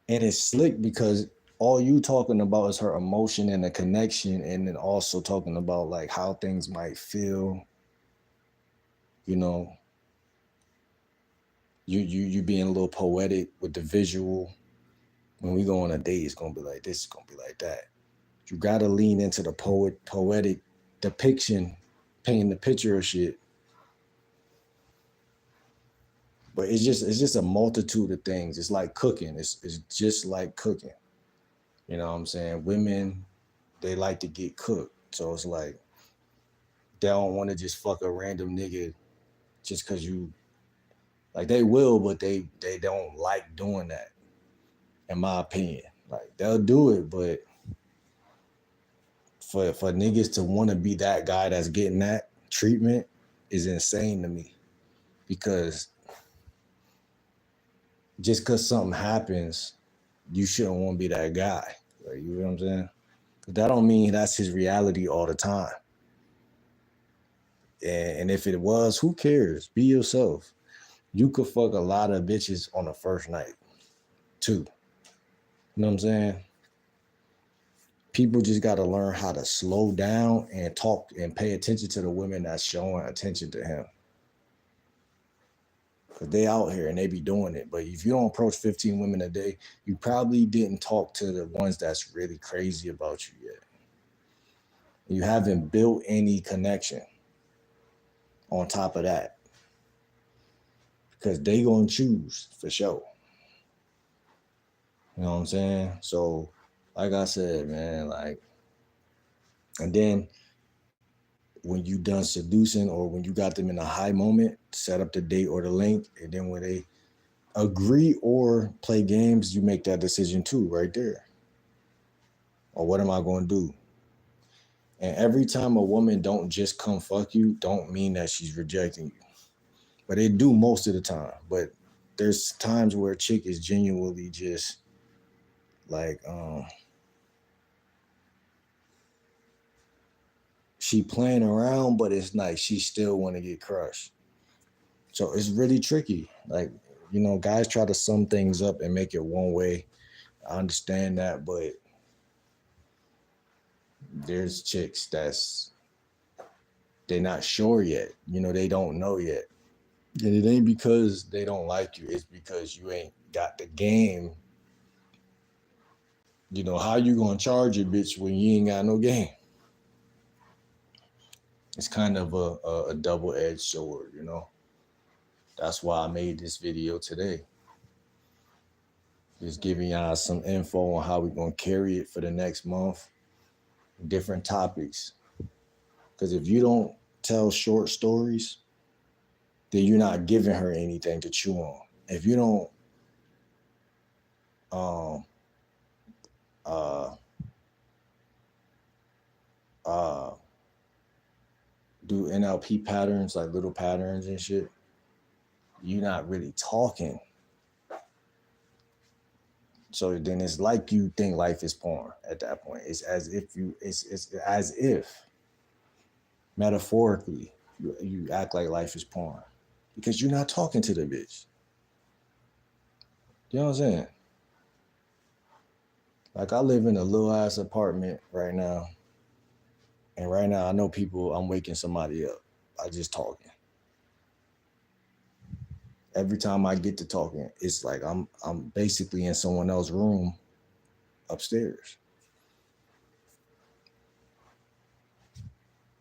And it's slick because all you talking about is her emotion and the connection, and then also talking about like how things might feel. You being a little poetic with the visual. When we go on a date, it's gonna be like this, it's gonna be like that. You gotta lean into the poetic depiction, painting the picture of shit. But it's just a multitude of things. It's like cooking. It's just like cooking. You know what I'm saying? Women, they like to get cooked. So it's like they don't want to just fuck a random nigga just because you like they will, but they don't like doing that, in my opinion. Like they'll do it, but for niggas to want to be that guy that's getting that treatment is insane to me. Because just because something happens, you shouldn't want to be that guy. Like, you know what I'm saying? That don't mean that's his reality all the time. And if it was, who cares? Be yourself. You could fuck a lot of bitches on the first night, too. You know what I'm saying? People just got to learn how to slow down and talk and pay attention to the women that's showing attention to him. Because they out here and they be doing it. But if you don't approach 15 women a day, you probably didn't talk to the ones that's really crazy about you yet. You haven't built any connection on top of that. Because they gonna choose for sure. You know what I'm saying? So, like I said, man, like, and then when you done seducing or when you got them in a high moment, set up the date or the link, and then when they agree or play games, you make that decision too, right there. Or what am I going to do? And every time a woman don't just come fuck you, don't mean that she's rejecting you. But they do most of the time. But there's times where a chick is genuinely just like she playing around, but it's like she still want to get crushed. So it's really tricky. Like, you know, guys try to sum things up and make it one way. I understand that, but there's chicks they're not sure yet. You know, they don't know yet. And it ain't because they don't like you. It's because you ain't got the game. You know, how you gonna charge a bitch when you ain't got no game? It's kind of a double-edged sword, you know? That's why I made this video today. Just giving y'all some info on how we're gonna carry it for the next month. Different topics. Because if you don't tell short stories, then you're not giving her anything to chew on. If you don't do NLP patterns, like little patterns and shit, you're not really talking. So then it's like you think life is porn at that point. It's as if metaphorically you act like life is porn because you're not talking to the bitch. You know what I'm saying? Like, I live in a little ass apartment right now. And right now I know I'm waking somebody up. I just talking. Every time I get to talking, it's like I'm basically in someone else's room upstairs.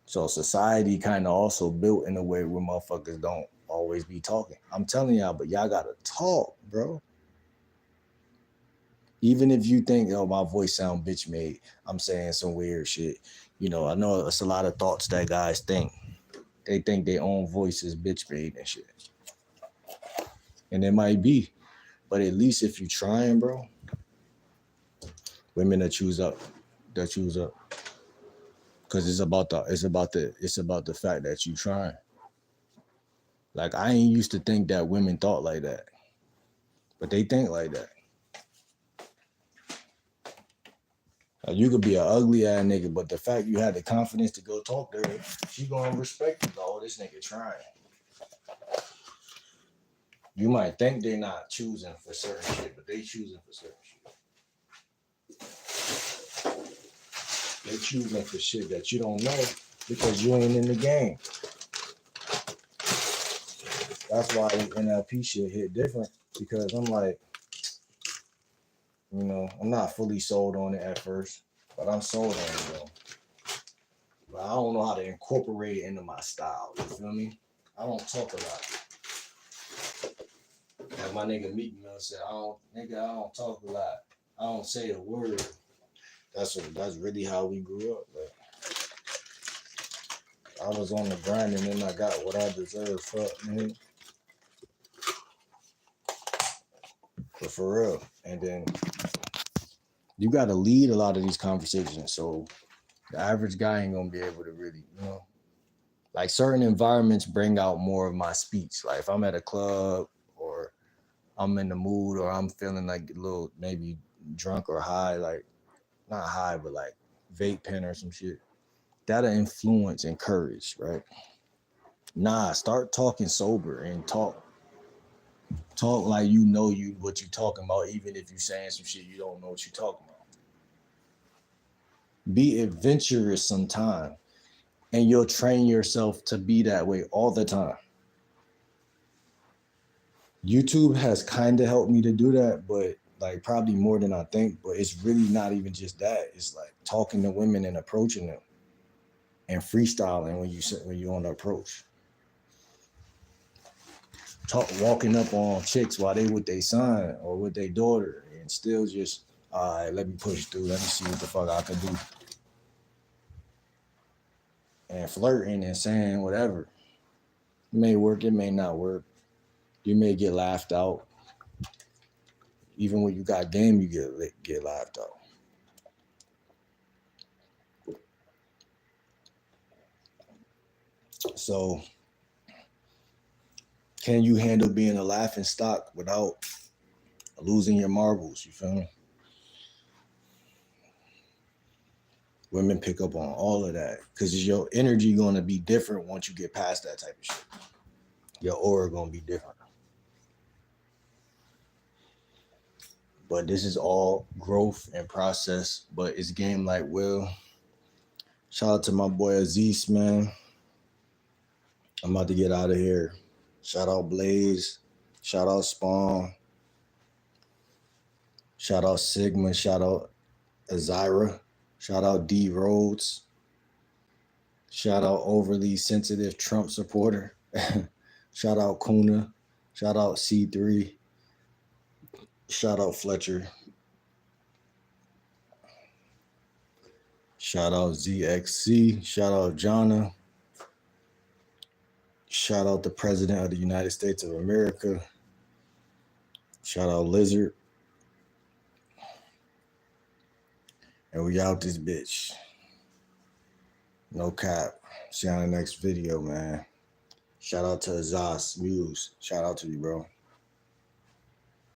So society kind of also built in a way where motherfuckers don't always be talking. I'm telling y'all, but y'all gotta talk, bro. Even if you think, oh, my voice sound bitch made, I'm saying some weird shit. You know, I know it's a lot of thoughts that guys think. They think their own voice is bitch made and shit. And it might be. But at least if you trying, bro, women that choose up. Cause it's about the fact that you trying. Like, I ain't used to think that women thought like that. But they think like that. Like, you could be an ugly ass nigga, but the fact you had the confidence to go talk to her, she gonna respect you. Oh, this nigga trying. You might think they're not choosing for certain shit, but they choosing for certain shit. They choosing for shit that you don't know because you ain't in the game. That's why the NLP shit hit different, because I'm like, you know, I'm not fully sold on it at first, but I'm sold on it though. But I don't know how to incorporate it into my style. You feel me? I don't talk a lot. Like my nigga Meek Mill said, I don't talk a lot. I don't say a word. That's really how we grew up. Like, I was on the grind and then I got what I deserved. Fuck, man. But for real. And then you got to lead a lot of these conversations. So the average guy ain't going to be able to really, you know. Like, certain environments bring out more of my speech. Like if I'm at a club or I'm in the mood or I'm feeling like a little maybe drunk or high, like not high, but like vape pen or some shit. That'll influence and encourage, right? Nah, start talking sober and talk like you know what you talking about, even if you saying some shit you don't know what you talking about. Be adventurous sometime, and you'll train yourself to be that way all the time. YouTube has kind of helped me to do that, but like probably more than I think. But it's really not even just that. It's like talking to women and approaching them and freestyling when you on the approach. Walking up on chicks while they with their son or with their daughter and still just, all right, let me push through. Let me see what the fuck I can do. And flirting and saying whatever. It may work, it may not work. You may get laughed out. Even when you got game, you get laughed out. So Can you handle being a laughing stock without losing your marbles? You feel me? Women pick up on all of that because your energy gonna be different once you get past that type of shit. Your aura gonna be different. But this is all growth and process. But it's game like Will. Shout out to my boy Aziz, man. I'm about to get out of here. Shout out Blaze. Shout out Spawn. Shout out Sigma. Shout out Azira. Shout out D Rhodes. Shout out overly sensitive Trump supporter. Shout out Kuna. Shout out C3. Shout out Fletcher. Shout out ZXC. Shout out Jonna. Shout out the President of the United States of America. Shout out Lizard. And we out this bitch. No cap. See you on the next video, man. Shout out to Azaz Muse. Shout out to you, bro.